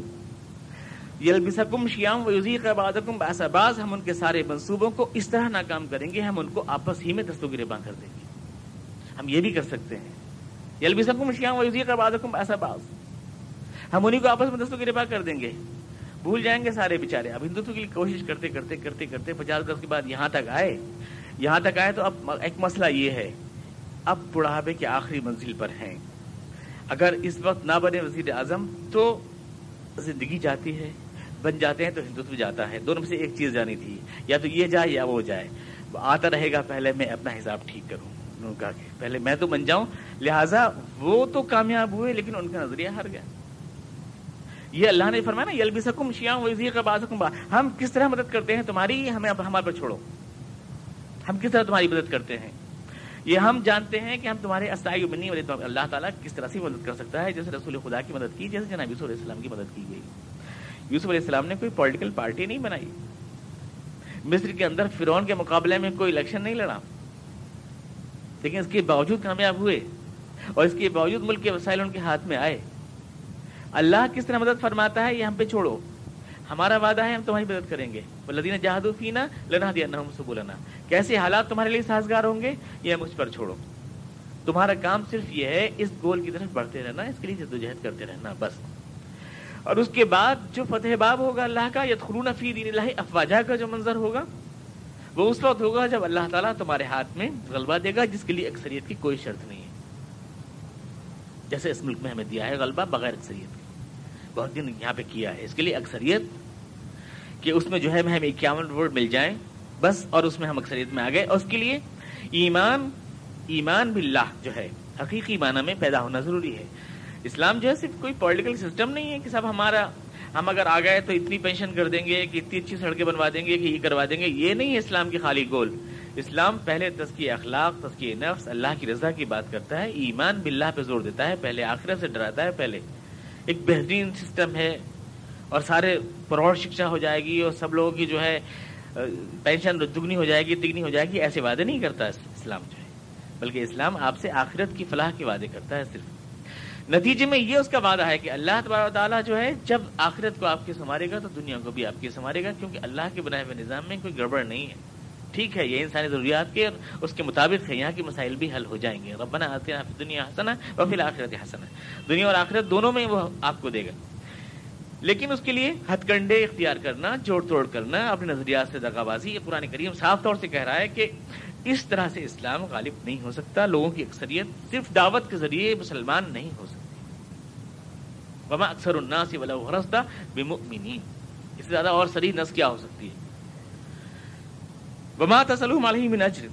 یلبسکم شیعام ویذیق بعضکم بأس بعض، ہم ان کے سارے منصوبوں کو اس طرح ناکام کریں گے، ہم ان کو آپس ہی میں دست و گریباں کر دیں گے. ہم یہ بھی کر سکتے ہیں. یلبسکم شیعام ویذیق بعضکم بأس بعض، ہم انہیں کو آپس میں دست و گریباں کر دیں گے. بھول جائیں گے سارے بیچارے. اب ہندوتو کے لیے کوشش کرتے کرتے کرتے کرتے 50 برس کے بعد یہاں تک آئے تو اب ایک مسئلہ یہ ہے، اب بڑھاپے کی آخری منزل پر ہیں. اگر اس وقت نہ بنے وزیر اعظم تو زندگی جاتی ہے، بن جاتے ہیں تو ہندوتو جاتا ہے. دونوں میں سے ایک چیز جانی تھی، یا تو یہ جائے یا وہ جائے. آتا رہے گا پہلے میں اپنا حساب ٹھیک کروں. انہوں نے کہا کہ پہلے میں تو بن جاؤں. لہٰذا وہ تو کامیاب ہوئے لیکن ان کا نظریہ ہار گیا. یہ اللہ نے فرمایا نا یلبسکم شیعام ویذیق بعضکم بعض، ہم کس طرح مدد کرتے ہیں تمہاری، ہمیں ہمارے پر چھوڑو. ہم کس طرح تمہاری مدد کرتے ہیں یہ ہم جانتے ہیں کہ ہم تمہارے استعیذ منی، اللہ تعالیٰ کس طرح سے مدد کر سکتا ہے. جیسے رسول خدا کی مدد کی، جیسے جناب یوسف علیہ السلام کی مدد کی گئی. یوسف علیہ السلام نے کوئی پولیٹیکل پارٹی نہیں بنائی، مصر کے اندر فرعون کے مقابلے میں کوئی الیکشن نہیں لڑا، لیکن اس کے باوجود کامیاب ہوئے اور اس کے باوجود ملک کے وسائل ان کے ہاتھ میں آئے. اللہ کس طرح مدد فرماتا ہے یہ ہم پہ چھوڑو. ہمارا وعدہ ہے ہم تمہاری مدد کریں گے. والذین جاہدوا فینا لنہدینہم سبلنا، کیسے حالات تمہارے لیے سازگار ہوں گے یہ مجھ پر چھوڑو. تمہارا کام صرف یہ ہے اس گول کی طرف بڑھتے رہنا، اس کے لیے جدوجہد کرتے رہنا بس. اور اس کے بعد جو فتح باب ہوگا اللہ کا، یدخلون فی دین اللہ افواجا کا جو منظر ہوگا وہ اس وقت ہوگا جب اللہ تعالیٰ تمہارے ہاتھ میں غلبہ دے گا، جس کے لیے اکثریت کی کوئی شرط نہیں ہے. جیسے اس ملک میں ہمیں دیا ہے غلبہ بغیر اکثریت کے، بہت دن یہاں پہ کیا ہے. اس کے لیے اکثریت کہ اس میں جو ہے ہمیں 51 ووٹ مل جائیں بس، اور اس میں ہم اکثریت میں آ گئے. اور اس کے لیے ایمان باللہ جو ہے حقیقی معنی میں پیدا ہونا ضروری ہے. اسلام جو ہے صرف کوئی پولیٹیکل سسٹم نہیں ہے کہ صاحب ہم اگر آ گئے تو اتنی پینشن کر دیں گے کہ اتنی اچھی سڑکیں بنوا دیں گے کہ یہ کروا دیں گے. یہ نہیں ہے اسلام کی خالی گول. اسلام پہلے تزکیہ اخلاق، تزکیہ نفس، اللہ کی رضا کی بات کرتا ہے، ایمان باللہ پہ زور دیتا ہے، پہلے آخرت سے ڈراتا ہے. پہلے ایک بہترین سسٹم ہے اور سارے پروڑ شکشا ہو جائے گی اور سب لوگوں کی جو ہے پینشن دگنی ہو جائے گی، تگنی ہو جائے گی، ایسے وعدے نہیں کرتا اسلام جو ہے، بلکہ اسلام آپ سے آخرت کی فلاح کے وعدے کرتا ہے صرف. نتیجے میں یہ اس کا وعدہ ہے کہ اللہ تبارک و تعالیٰ جو ہے جب آخرت کو آپ کے سنوارے گا تو دنیا کو بھی آپ کے سنوارے گا، کیونکہ اللہ کے بنائے ہوئے نظام میں کوئی گڑبڑ نہیں ہے. ٹھیک ہے یہ انسانی ضروریات کے اس کے مطابق ہے، یہاں کے مسائل بھی حل ہو جائیں گے. ربنا آتنا فی الدنیا حسنہ وفی الآخرۃ حسنہ، دنیا اور آخرت دونوں میں وہ آپ کو دے گا. لیکن اس کے لیے ہتھ کنڈے اختیار کرنا، جوڑ توڑ کرنا، اپنے نظریات سے دغا بازی. یہ قرآن کریم صاف طور سے کہہ رہا ہے کہ اس طرح سے اسلام غالب نہیں ہو سکتا. لوگوں کی اکثریت صرف دعوت کے ذریعے مسلمان نہیں ہو سکتی. وما اکثر الناس ولو حرصت بمؤمنین، اس سے زیادہ اور صریح نص کیا ہو سکتی ہے. وما تسألهم علیہ من اجر،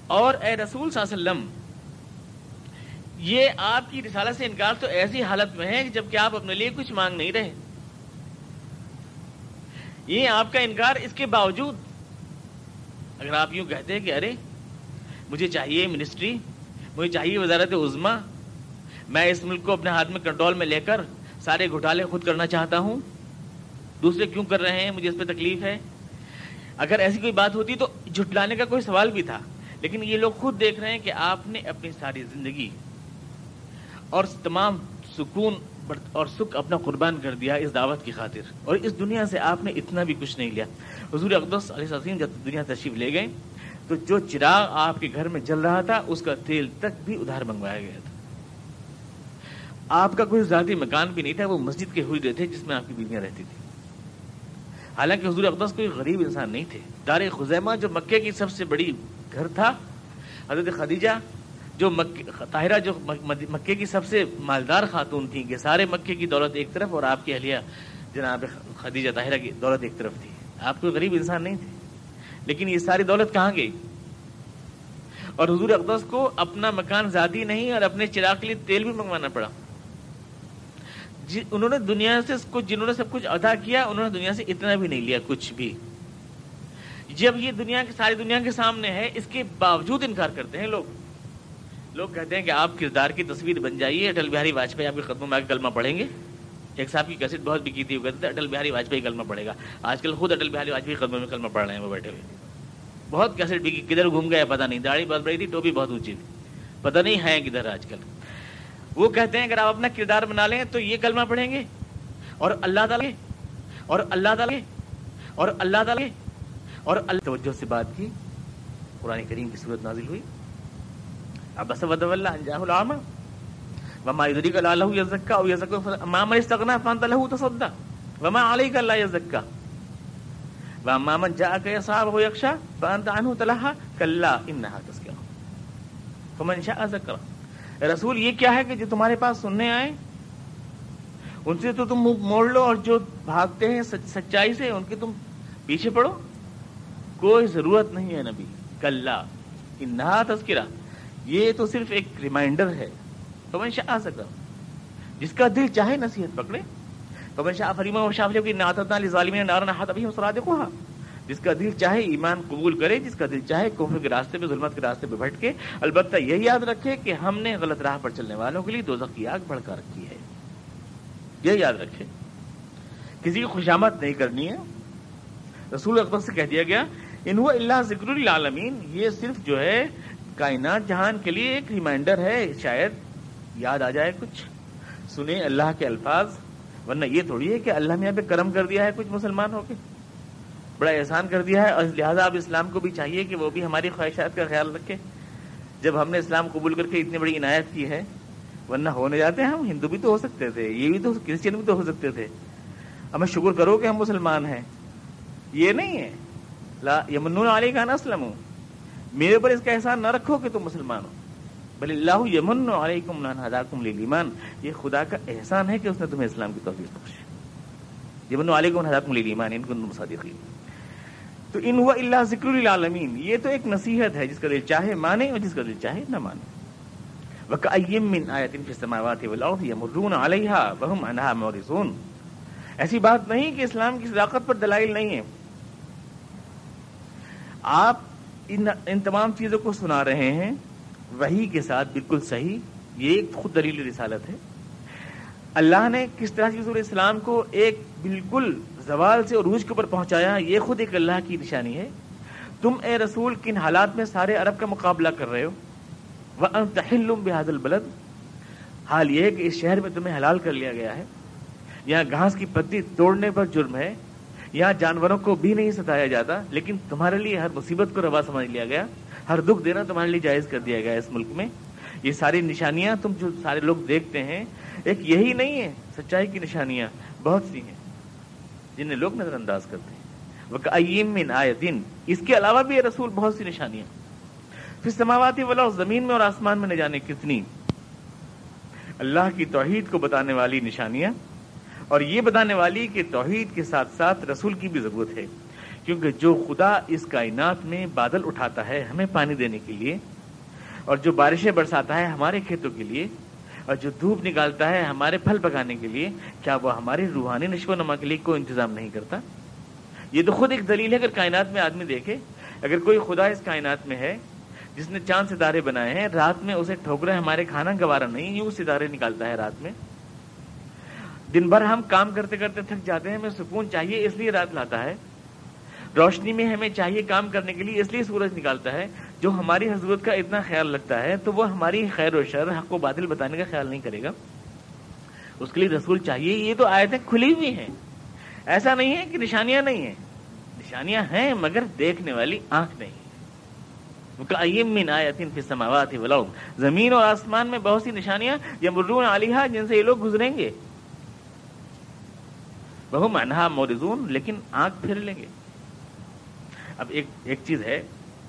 اور اے رسول صلی اللہ علیہ وسلم یہ آپ کی رسالت سے انکار تو ایسی حالت میں ہے جبکہ آپ اپنے لیے کچھ مانگ نہیں رہے. یہ آپ کا انکار اس کے باوجود اگر آپ یوں کہتے ہیں کہ ارے مجھے چاہیے منسٹری، مجھے چاہیے وزارت عظمیٰ، میں اس ملک کو اپنے ہاتھ میں کنٹرول میں لے کر سارے گھوٹالے خود کرنا چاہتا ہوں، دوسرے کیوں کر رہے ہیں، مجھے اس پہ تکلیف ہے. اگر ایسی کوئی بات ہوتی تو جھٹلانے کا کوئی سوال بھی تھا. لیکن یہ لوگ خود دیکھ رہے ہیں کہ آپ نے اپنی ساری زندگی اور تمام سکون اور سکھ اپنا قربان کر دیا اس دعوت کی خاطر، اور اس دنیا سے آپ نے اتنا بھی کچھ نہیں لیا. حضور اقدس علیہ السلام جب دنیا تشریف لے گئے تو جو چراغ آپ کے گھر میں جل رہا تھا اس کا تیل تک بھی ادھار منگوایا گیا تھا. آپ کا کوئی ذاتی مکان بھی نہیں تھا، وہ مسجد کے حجرے تھے جس میں آپ کی بیویاں رہتی تھیں. حالانکہ حضور اقدس کوئی غریب انسان نہیں تھے. دار خزیمہ جو مکے کی سب سے بڑی گھر تھا، حضرت خدیجہ جو طاہرہ جو مکے کی سب سے مالدار خاتون تھیں کہ سارے مکے کی دولت ایک طرف اور آپ کی اہلیہ جناب خدیجہ طاہرہ کی دولت ایک طرف تھی. آپ کوئی غریب انسان نہیں تھے، لیکن یہ ساری دولت کہاں گئی؟ اور حضور اقدس کو اپنا مکان ذاتی نہیں اور اپنے چراغ کے لیے تیل بھی منگوانا پڑا. انہوں نے دنیا سے جنہوں نے سب کچھ ادا کیا، انہوں نے دنیا سے اتنا بھی نہیں لیا کچھ بھی. جب یہ دنیا کی ساری دنیا کے سامنے ہے، اس کے باوجود انکار کرتے ہیں لوگ کہتے ہیں کہ آپ کردار کی تصویر بن جائیے، اٹل بہاری واجپئی آپ کے قدموں میں آ کے کلمہ پڑھیں گے. ایک صاحب کی کیسٹ بہت بکی تھی، وہ کہتے تھے اٹل بہاری واجپئی کلمہ پڑھے گا. آج کل خود اٹل بہاری واجپئی قدموں میں کلمہ پڑھ رہے ہیں وہ بیٹھے ہوئے. بہت کیسٹ بکی، کدھر گھوم گیا پتہ نہیں، داڑھی بہت بڑی تھی، ٹوپی بہت اونچی تھی، پتہ نہیں ہے کدھر آج کل. وہ کہتے ہیں اگر آپ اپنا کردار بنا لیں تو یہ کلمہ پڑھیں گے اور اللہ تعالی اور اللہ تعالی اور اللہ تعالی اور اللہ. توجہ سے بات کی، قرآن کریم کی صورت نازل ہوئی. عبس وتولى ان جاءه الأعمى وما يدريك لعله يزكى او يزكى ما من استغنى فانت له تصدى وما عليك الا يزكى واما من جاءك يسعى وهو يخشى فانت عنه تلهى كلا انها تذكرة فمن شاء ذكر. رسول یہ کیا ہے کہ جو تمہارے پاس سننے آئے ان سے تو تم موڑ لو، اور جو بھاگتے ہیں سچائی سے ان کے تم پیچھے پڑو. کوئی ضرورت نہیں ہے نبی. کلا انہا تذکرہ، یہ تو صرف ایک ریمائنڈر ہے. فمن شاء ذکر، جس کا دل چاہے نصیحت پکڑے. فمن شاء فلیؤمن ومن شاء فلیکفر انا اعتدنا للظالمین نارا احاط بهم سرادقها، جس کا دل چاہے ایمان قبول کرے، جس کا دل چاہے کفر کے راستے پہ، ظلمت کے راستے پہ بھٹکے. البتہ یہی یاد رکھے کہ ہم نے غلط راہ پر چلنے والوں کے لیے دوزخ کی آگ بھڑکا رکھی ہے. یہ یاد رکھے، کسی کی خوشامد نہیں کرنی ہے. رسول اکبر سے کہہ دیا گیا ان هو الا ذکر للعالمین، یہ صرف جو ہے کائنات جہان کے لیے ایک ریمائنڈر ہے. شاید یاد آ جائے، کچھ سنیں اللہ کے الفاظ. ورنہ یہ تھوڑی ہے کہ اللہ نے یہاں پہ کرم کر دیا ہے کچھ مسلمان ہو کے، بڑا احسان کر دیا ہے، اور لہٰذا اب اسلام کو بھی چاہیے کہ وہ بھی ہماری خواہشات کا خیال رکھے. جب ہم نے اسلام قبول کر کے اتنی بڑی عنایت کی ہے، ورنہ ہونے جاتے ہیں ہم ہندو بھی تو ہو سکتے تھے، یہ بھی تو کرسچن بھی تو ہو سکتے تھے. ہمیں شکر کرو کہ ہم مسلمان ہیں. یہ نہیں ہے لا یمنون علیک ان اسلموا، میرے اوپر اس کا احسان نہ رکھو کہ تم مسلمان ہو. بل اللہ یمن علیکم ان ہداکم للایمان، یہ خدا کا احسان ہے کہ اس نے تمہیں اسلام کی توفیق بخشی. یمن علیکم ان ہداکم للایمان ان کنتم صادقین. تو ان هو الا ذکر للعالمین، یہ تو ایک نصیحت ہے، جس کا دل چاہے مانے اور جس کا دل چاہے نہ مانے. وکأیم من آیۃ فی السماوات والارض یمرون علیہا وہم عنہا معرضون. ایسی بات نہیں کہ اسلام کی صداقت پر دلائل نہیں ہیں. آپ ان تمام چیزوں کو سنا رہے ہیں وحی کے ساتھ، بالکل صحیح. یہ ایک خود دلیل رسالت ہے. اللہ نے کس طرح حضور اسلام کو ایک بالکل زوال سے عروج کے اوپر پہنچایا، یہ خود ایک اللہ کی نشانی ہے. تم اے رسول کن حالات میں سارے عرب کا مقابلہ کر رہے ہو. وَأَنْتَ حِلٌّ بِهَذَا الْبَلَدِ، حال یہ ہے کہ اس شہر میں تمہیں حلال کر لیا گیا ہے. یہاں گھاس کی پتی توڑنے پر جرم ہے، یہاں جانوروں کو بھی نہیں ستایا جاتا، لیکن تمہارے لیے ہر مصیبت کو روا سمجھ لیا گیا، ہر دکھ دینا تمہارے لیے جائز کر دیا گیا اس ملک میں. یہ ساری نشانیاں تم جو سارے لوگ دیکھتے ہیں، ایک یہی نہیں ہے، سچائی کی نشانیاں بہت سی ہیں جنہیں لوگ نظر انداز کرتے ہیں. وَكَأَيِّن مِّنْ آیَةٍ، اس کے علاوہ بھی یہ رسول بہت سی نشانیاں فی السماوات والارض، زمین میں اور آسمان میں نہ جانے کتنی اللہ کی توحید کو بتانے والی نشانیاں، اور یہ بتانے والی کہ توحید کے ساتھ ساتھ رسول کی بھی ضرورت ہے. کیونکہ جو خدا اس کائنات میں بادل اٹھاتا ہے ہمیں پانی دینے کے لیے، اور جو بارشیں برساتا ہے ہمارے کھیتوں کے لیے، اور جو دھوپ نکالتا ہے ہمارے پھل پکانے کے لیے، کیا وہ ہماری روحانی نشو و نما کے لیے کوئی انتظام نہیں کرتا؟ یہ تو خود ایک دلیل ہے. اگر کائنات میں آدمی دیکھے، اگر کوئی خدا اس کائنات میں ہے جس نے چاند ستارے بنائے ہیں، رات میں اسے ٹھوکریں ہمارے کھانا گوارا نہیں، یوں ستارے نکالتا ہے رات میں. دن بھر ہم کام کرتے کرتے تھک جاتے ہیں، ہمیں سکون چاہیے اس لیے رات لاتا ہے. روشنی میں ہمیں چاہیے کام کرنے کے لیے، اس لیے سورج نکالتا ہے. جو ہماری حضرت کا اتنا خیال رکھتا ہے تو وہ ہماری خیر و شر، حق و باطل بتانے کا خیال نہیں کرے گا. اس کے لیے رسول چاہیے. یہ تو آیتیں کھلی ہوئی ہیں، ایسا نہیں ہے کہ نشانیاں نہیں ہیں، نشانیاں ہیں مگر دیکھنے والی آنکھ نہیں. وَكَأَيِّن مِّنْ آیَةٍ فِي السَّمَاوَاتِ وَالْأَرْضِ، زمین اور آسمان میں بہت سی نشانیاں، یمرون علیہا، جن سے یہ لوگ گزریں گے. وَهُمْ عَنْهَا مُعْرِضُونَ، لیکن آنکھ پھیر لیں گے. اب ایک چیز ہے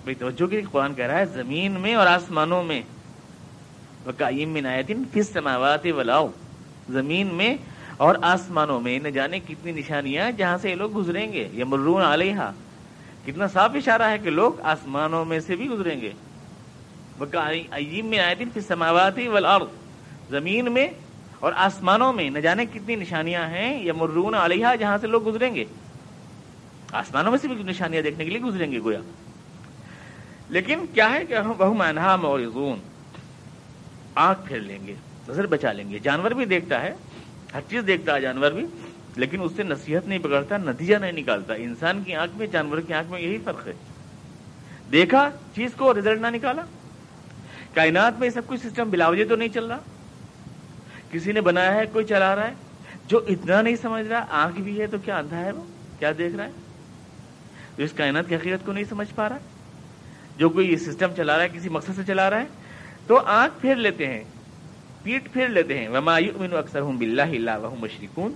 بھائی توجہ کی، قرآن کہہ رہا ہے زمین میں اور آسمانوں میں. وَكَأَيِّن مِّنْ آیَةٍ فِي السَّمَاوَاتِ وَالْأَرْضِ، زمین میں اور آسمانوں میں نہ جانے کتنی نشانیاں جہاں سے یہ لوگ گزریں گے. یمرون علیہا، کتنا صاف اشارہ ہے کہ لوگ آسمانوں میں سے بھی گزریں گے. وَكَأَيِّن مِّنْ آیَةٍ فِي السَّمَاوَاتِ وَالْأَرْضِ، زمین میں اور آسمانوں میں نہ جانے کتنی نشانیاں ہیں، یمرون علیہا، جہاں سے لوگ گزریں گے. آسمانوں میں سے بھی نشانیاں دیکھنے کے لیے گزریں گے گویا. لیکن کیا ہے کہ وَهُمْ عَنْهَا مُعْرِضُونَ، آنکھ پھیر لیں گے، نظر بچا لیں گے. جانور بھی دیکھتا ہے، ہر چیز دیکھتا ہے جانور بھی، لیکن اس سے نصیحت نہیں پکڑتا، نتیجہ نہیں نکالتا. انسان کی آنکھ میں جانور کی آنکھ میں یہی فرق ہے. دیکھا چیز کو، رزلٹ نہ نکالا. کائنات میں سب کچھ سسٹم بلا وجہ تو نہیں چل رہا، کسی نے بنایا ہے، کوئی چلا رہا ہے. جو اتنا نہیں سمجھ رہا، آنکھ بھی ہے تو کیا اندھا ہے، وہ کیا دیکھ رہا ہے؟ جو اس کائنات کی حقیقت کو نہیں سمجھ پا رہا، جو کوئی یہ سسٹم چلا رہا ہے کسی مقصد سے چلا رہا ہے، تو آنکھ پھیر لیتے ہیں، پیٹ پھیر لیتے ہیں. وما یؤمن اکثرهم باللہ الا وهم مشرکون،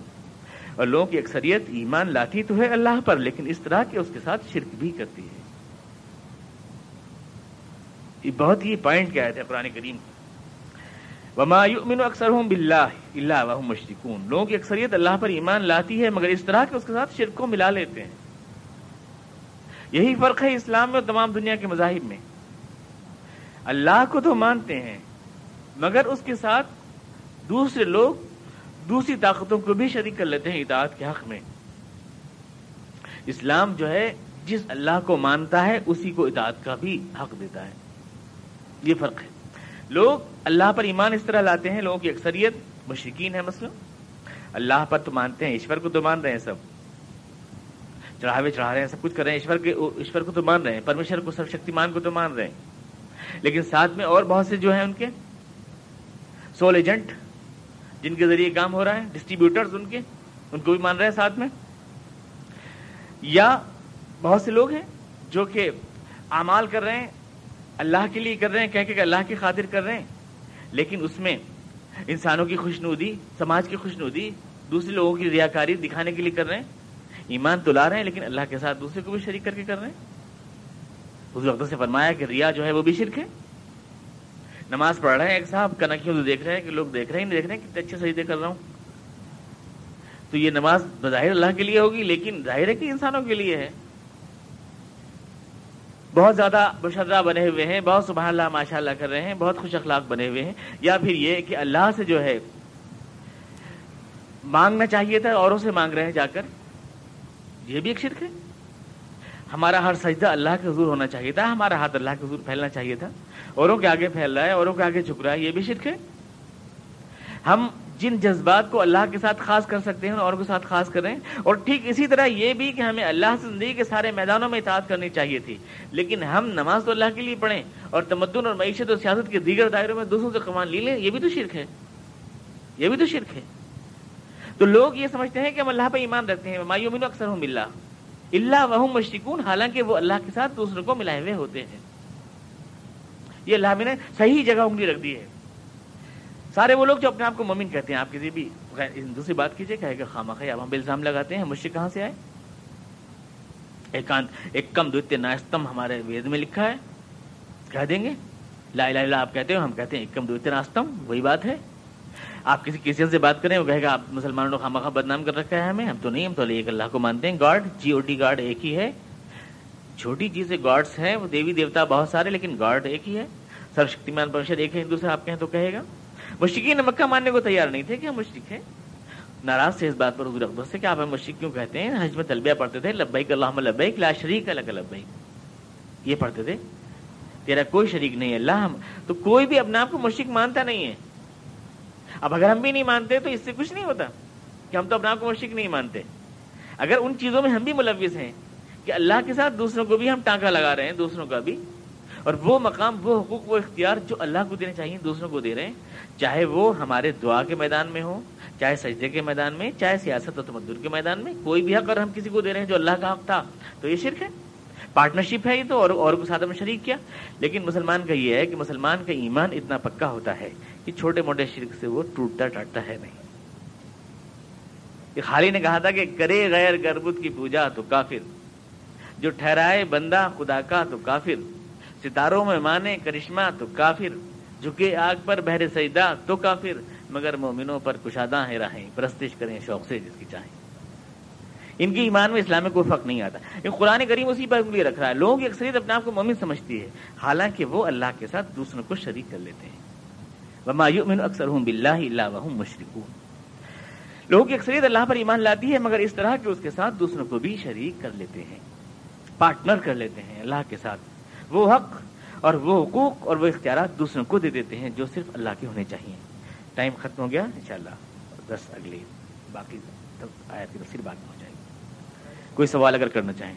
اور لوگوں کی اکثریت ایمان لاتی تو ہے اللہ پر، لیکن اس طرح کہ اس کے ساتھ شرک بھی کرتی ہے. یہ بہت ہی پوائنٹ کیا ہے قرآن کریم. وما یؤمن اکثرهم باللہ الا وهم مشرکون، لوگوں کی اکثریت اللہ پر ایمان لاتی ہے مگر اس طرح کہ اس کے ساتھ شرک کو ملا لیتے ہیں. یہی فرق ہے اسلام میں اور تمام دنیا کے مذاہب میں. اللہ کو تو مانتے ہیں مگر اس کے ساتھ دوسرے لوگ دوسری طاقتوں کو بھی شریک کر لیتے ہیں اطاعت کے حق میں. اسلام جو ہے جس اللہ کو مانتا ہے اسی کو اطاعت کا بھی حق دیتا ہے. یہ فرق ہے. لوگ اللہ پر ایمان اس طرح لاتے ہیں، لوگوں کی اکثریت مشرکین ہے. مثلا اللہ پر تو مانتے ہیں، ایشور کو تو مان رہے ہیں، سب چڑھاوے چڑھا رہے ہیں، سب کچھ کر رہے ہیں، ایشور کو تو مان رہے ہیں، پرمیشور کو، سرو شکتیمان کو تو مان رہے ہیں. لیکن ساتھ میں اور بہت سے جو ہیں ان کے سول ایجنٹ جن کے ذریعے کام ہو رہا ہے، ڈسٹریبیوٹرز ان کو بھی مان رہے ہیں ساتھ میں. یا بہت سے لوگ ہیں جو کہ اعمال کر رہے ہیں، اللہ کے لیے کر رہے ہیں، کہہ کہ اللہ کی خاطر کر رہے ہیں، لیکن اس میں انسانوں کی خوشنودی، سماج کی خوشنودی، دوسرے لوگوں کی ریاکاری دکھانے کے لیے کر رہے ہیں. ایمان تو لا رہے ہیں لیکن اللہ کے ساتھ دوسرے کو بھی شریک کر کے کر رہے ہیں. حضور اقدس سے فرمایا کہ ریا جو ہے وہ بھی شرک ہے. نماز پڑھ رہے ہیں ایک صاحب کنکھیوں سے دیکھ رہے ہیں کہ لوگ دیکھ رہے ہیں نہیں دیکھ رہے ہیں کتنے اچھے سجدے کر رہا ہوں، تو یہ نماز بظاہر اللہ کے لیے ہوگی لیکن ظاہر ہے کہ انسانوں کے لیے ہے. بہت زیادہ مشرہ بنے ہوئے ہیں، بہت سبحان اللہ ماشاء اللہ کر رہے ہیں، بہت خوش اخلاق بنے ہوئے ہیں. یا پھر یہ کہ اللہ سے جو ہے مانگنا چاہیے تھا اوروں سے مانگ رہے ہیں جا کر، یہ بھی ایک شرک ہے. ہمارا ہر سجدہ اللہ کے حضور ہونا چاہیے تھا، ہمارا ہاتھ اللہ کے حضور پھیلنا چاہیے تھا، اوروں کے آگے پھیل رہا ہے، اوروں کے آگے جھک رہا ہے، یہ بھی شرک ہے. ہم جن جذبات کو اللہ کے ساتھ خاص کر سکتے ہیں اور کے ساتھ خاص کر رہے ہیں. اور ٹھیک اسی طرح یہ بھی کہ ہمیں اللہ سے زندگی کے سارے میدانوں میں اطاعت کرنی چاہیے تھی، لیکن ہم نماز تو اللہ کے لیے پڑھیں اور تمدن اور معیشت اور سیاست کے دیگر دائروں میں دوسروں سے قوانین لے لیں، یہ بھی تو شرک ہے. یہ بھی تو شرک ہے. تو لوگ یہ سمجھتے ہیں کہ ہم اللہ پہ ایمان رکھتے ہیں، وما یؤمن اکثرهم باللہ الا وهم مشرکون، حالانکہ وہ اللہ کے ساتھ دوسروں کو ملائے ہوئے ہوتے ہیں. یہ اللہ نے صحیح جگہ انگلی رکھ دی ہے. سارے وہ لوگ جو اپنے آپ کو مومن کہتے ہیں، آپ کسی بھی دوسری بات کیجئے کہے گا خامخواہ اب ہم الزام لگاتے ہیں مشرک کہاں سے آئے. ایک کم دویتیہ ناستم ہمارے وید میں لکھا ہے، کہہ دیں گے لا الہ الا اللہ آپ کہتے ہو، ہم کہتے ہیں ایک کم دویتیہ ناستم، وہی بات ہے. آپ کسی کرسچن سے بات کریں وہ کہے گا آپ مسلمانوں نے خامخواہ بدنام کر رکھا ہے ہمیں، ہم تو نہیں، ہم تو ایک اللہ کو مانتے ہیں. گاڈ GOD گاڈ ایک ہی ہے. چھوٹی چیزیں گاڈس ہیں، وہ دیوی دیوتا بہت سارے لیکن گاڈ ایک ہی ہے. سرو شکتیمان پرمیشور ایک ہے. ہندو سے آپ کہیں تو کہے گا. مشرکین مکہ ماننے کو تیار نہیں تھے کہ ہم مشرک ہیں، ناراض تھے اس بات پر حضور اقدس سے کہ آپ ہمیں مشرک کیوں کہتے ہیں. حج میں تلبیہ پڑھتے تھے، لبیک اللہم لبیک لا شریک لک لبیک، یہ پڑھتے تھے، تیرا کوئی شریک نہیں ہے اللہ. ہم تو کوئی بھی اپنے آپ کو مشرک مانتا نہیں ہے. اب اگر ہم بھی نہیں مانتے تو اس سے کچھ نہیں ہوتا کہ ہم تو اپنے آپ کو مشرک نہیں مانتے. اگر ان چیزوں میں ہم بھی ملوث ہیں کہ اللہ کے ساتھ دوسروں کو بھی ہم ٹانکا لگا رہے ہیں، دوسروں کا بھی، اور وہ مقام، وہ حقوق، وہ اختیار جو اللہ کو دینے چاہیے دوسروں کو دے رہے ہیں، چاہے وہ ہمارے دعا کے میدان میں ہو، چاہے سجدے کے میدان میں، چاہے سیاست و تمدن کے میدان میں، کوئی بھی حق اگر ہم کسی کو دے رہے ہیں جو اللہ کا حق تھا تو یہ شرک ہے. پارٹنرشپ ہے یہ تو، اور کو ساتھ میں شریک کیا. لیکن مسلمان کا یہ ہے کہ مسلمان کا ایمان اتنا پکا ہوتا ہے کہ چھوٹے موٹے شرک سے وہ ٹوٹتا ٹاٹتا ہے نہیں. خالی نے کہا تھا کہ کرے غیر گربت کی پوجا تو کافر، جو ٹھہرائے بندہ خدا کا تو کافر، ستاروں میں مانے کرشمہ تو کافر، جھکے آگ پر بہر سجدہ تو کافر، مگر مومنوں پر کشادہ ہیں راہیں، پرستش کریں شوق سے جس کی چاہیں. ان کی ایمان میں اسلام میں کوئی فرق نہیں آتا. قرآن کریم اسی پر انگلی رکھ رہا ہے. لوگوں کی اکثریت اپنے آپ کو مومن سمجھتی ہے حالانکہ وہ اللہ کے ساتھ دوسروں کو شریک کر لیتے ہیں. وما یؤمن اکثرهم باللہ الا وهم مشرکون. لوگوں کی اکثریت اللہ پر ایمان لاتی ہے مگر اس طرح کہ اس کے ساتھ دوسروں کو بھی شریک کر لیتے ہیں، پارٹنر کر لیتے ہیں اللہ کے ساتھ، وہ حق اور وہ حقوق اور وہ اختیارات دوسروں کو دے دیتے ہیں جو صرف اللہ کے ہونے چاہیے۔ ٹائم ختم ہو گیا، انشاءاللہ 10 اگلی باقی آیت کی تفسیر بعد میں ہو جائے گی۔ کوئی سوال اگر کرنا چاہیں۔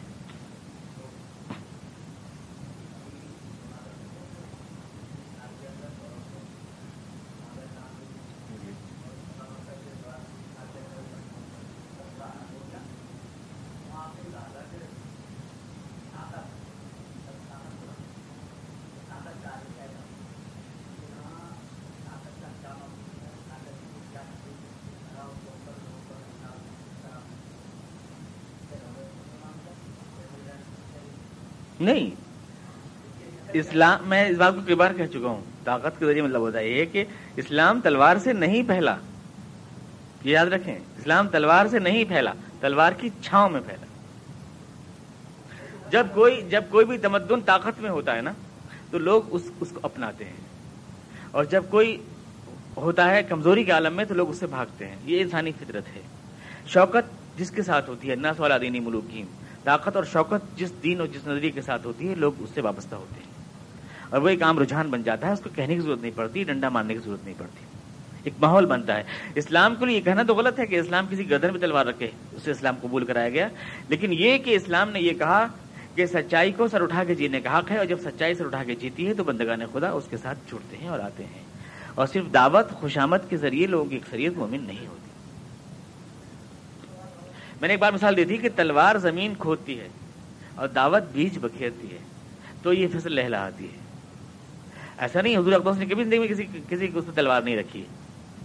نہیں، اسلام، میں اس بات کو کئی بار کہہ چکا ہوں، طاقت کے ذریعے مطلب ہوتا ہے یہ کہ اسلام تلوار سے نہیں پھیلا، یہ یاد رکھیں، اسلام تلوار سے نہیں پھیلا، تلوار کی چھاؤں میں پھیلا۔ جب کوئی بھی تمدن طاقت میں ہوتا ہے نا تو لوگ اس کو اپناتے ہیں، اور جب کوئی ہوتا ہے کمزوری کے عالم میں تو لوگ اس سے بھاگتے ہیں، یہ انسانی فطرت ہے۔ شوکت جس کے ساتھ ہوتی ہے، الناس علی دین ملوکہم، طاقت اور شوکت جس دین اور جس نظریے کے ساتھ ہوتی ہے لوگ اس سے وابستہ ہوتے ہیں، اور وہ ایک عام رجحان بن جاتا ہے، اس کو کہنے کی ضرورت نہیں پڑتی، ڈنڈا مارنے کی ضرورت نہیں پڑتی، ایک ماحول بنتا ہے۔ اسلام کے لیے یہ کہنا تو غلط ہے کہ اسلام کسی گردن پہ تلوار رکھے، اسے اسلام قبول کرایا گیا، لیکن یہ کہ اسلام نے یہ کہا کہ سچائی کو سر اٹھا کے جینے کا حق ہے، اور جب سچائی سر اٹھا کے جیتی ہے تو بندگان خدا اس کے ساتھ جڑتے ہیں اور آتے ہیں، اور صرف دعوت خوشامد کے ذریعے لوگوں کی اکثریت مومن نہیں ہوتی۔ میں نے ایک بار مثال دی تھی کہ تلوار زمین کھودتی ہے اور دعوت بیج بکھیرتی ہے تو یہ فصل لہلہاتی ہے۔ ایسا نہیں حضور اقدس نے کبھی زندگی میں کسی کو اس پہ تلوار نہیں رکھی،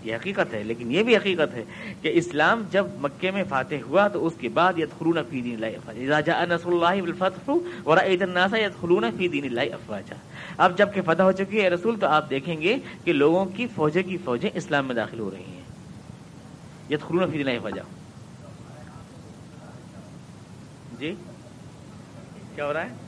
یہ حقیقت ہے، لیکن یہ بھی حقیقت ہے کہ اسلام جب مکے میں فاتح ہوا تو اس کے بعد یدخلون فی دین اللہ افواجا، اذا جاء نصر اللہ والفتح ورأیت الناس یدخلون فی دین اللہ افواجا۔ اب جب کہ فتح ہو چکی ہے رسول تو آپ دیکھیں گے کہ لوگوں کی فوجیں اسلام میں داخل ہو رہی ہیں، یدخلون فی دین اللہ افواجا۔ جی کیا ہو رہا ہے؟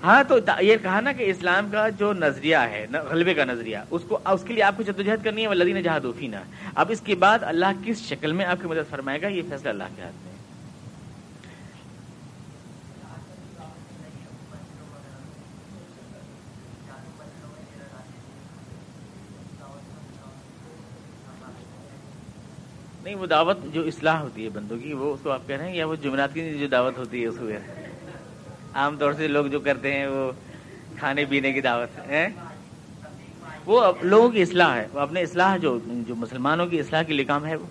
ہاں تو یہ کہا نا کہ اسلام کا جو نظریہ ہے غلبے کا نظریہ، اس کے لیے آپ کو جدوجہد کرنی ہے، والذین جاہدوا فینا۔ اب اس کے بعد اللہ کس شکل میں آپ کی مدد فرمائے گا یہ فیصلہ اللہ کے ہاتھ میں ہے۔ نہیں، وہ دعوت جو اصلاح ہوتی ہے بندوں کی، وہ اس کو آپ کہہ رہے ہیں، یا وہ جمعرات کی جو دعوت ہوتی ہے اس کو عام طور سے لوگ جو کرتے ہیں وہ کھانے پینے کی دعوت ہے، وہ لوگوں کی اصلاح ہے، وہ اپنے اصلاح جو مسلمانوں کی اصلاح کے لیے کام ہے وہ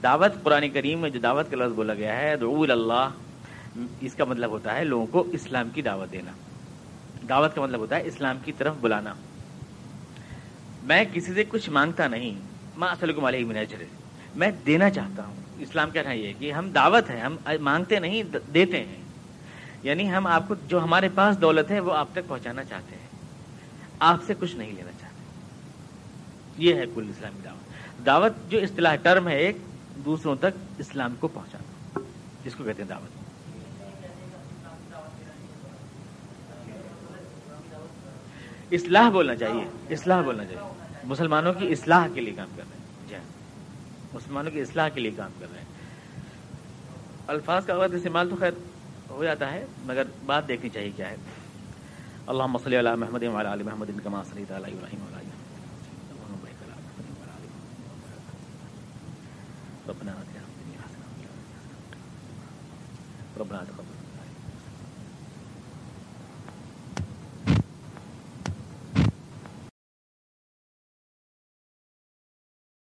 دعوت۔ قرآن کریم میں جو دعوت کا لفظ بولا گیا ہے ادعوا الی اللہ، اس کا مطلب ہوتا ہے لوگوں کو اسلام کی دعوت دینا، دعوت کا مطلب ہوتا ہے اسلام کی طرف بلانا۔ میں کسی سے کچھ مانگتا نہیں، ما اسألکم علیہ من اجر، میں دینا چاہتا ہوں۔ اسلام کہنا یہ ہے کہ ہم دعوت ہے، ہم مانگتے نہیں دیتے ہیں، یعنی ہم آپ کو جو ہمارے پاس دولت ہے وہ آپ تک پہنچانا چاہتے ہیں، آپ سے کچھ نہیں لینا چاہتے۔ یہ ہے کل اسلامی دعوت۔ دعوت جو اصطلاح ٹرم ہے ایک دوسروں تک اسلام کو پہنچانا، جس کو کہتے ہیں دعوت۔ اصلاح بولنا چاہیے، اصلاح بولنا چاہیے، مسلمانوں کی اصلاح کے لیے کام کر رہے ہیں، جی ہاں، مسلمانوں کی اصلاح کے لیے کام کر رہے ہیں۔ الفاظ کا غلط استعمال تو خیر ہو جاتا ہے مگر بات دیکھنی چاہیے کیا ہے۔ اللہم صلی علی محمد وعلی آل محمد کما صلیت علی ابراہیم وعلی آل ابراہیم ربنا آتنا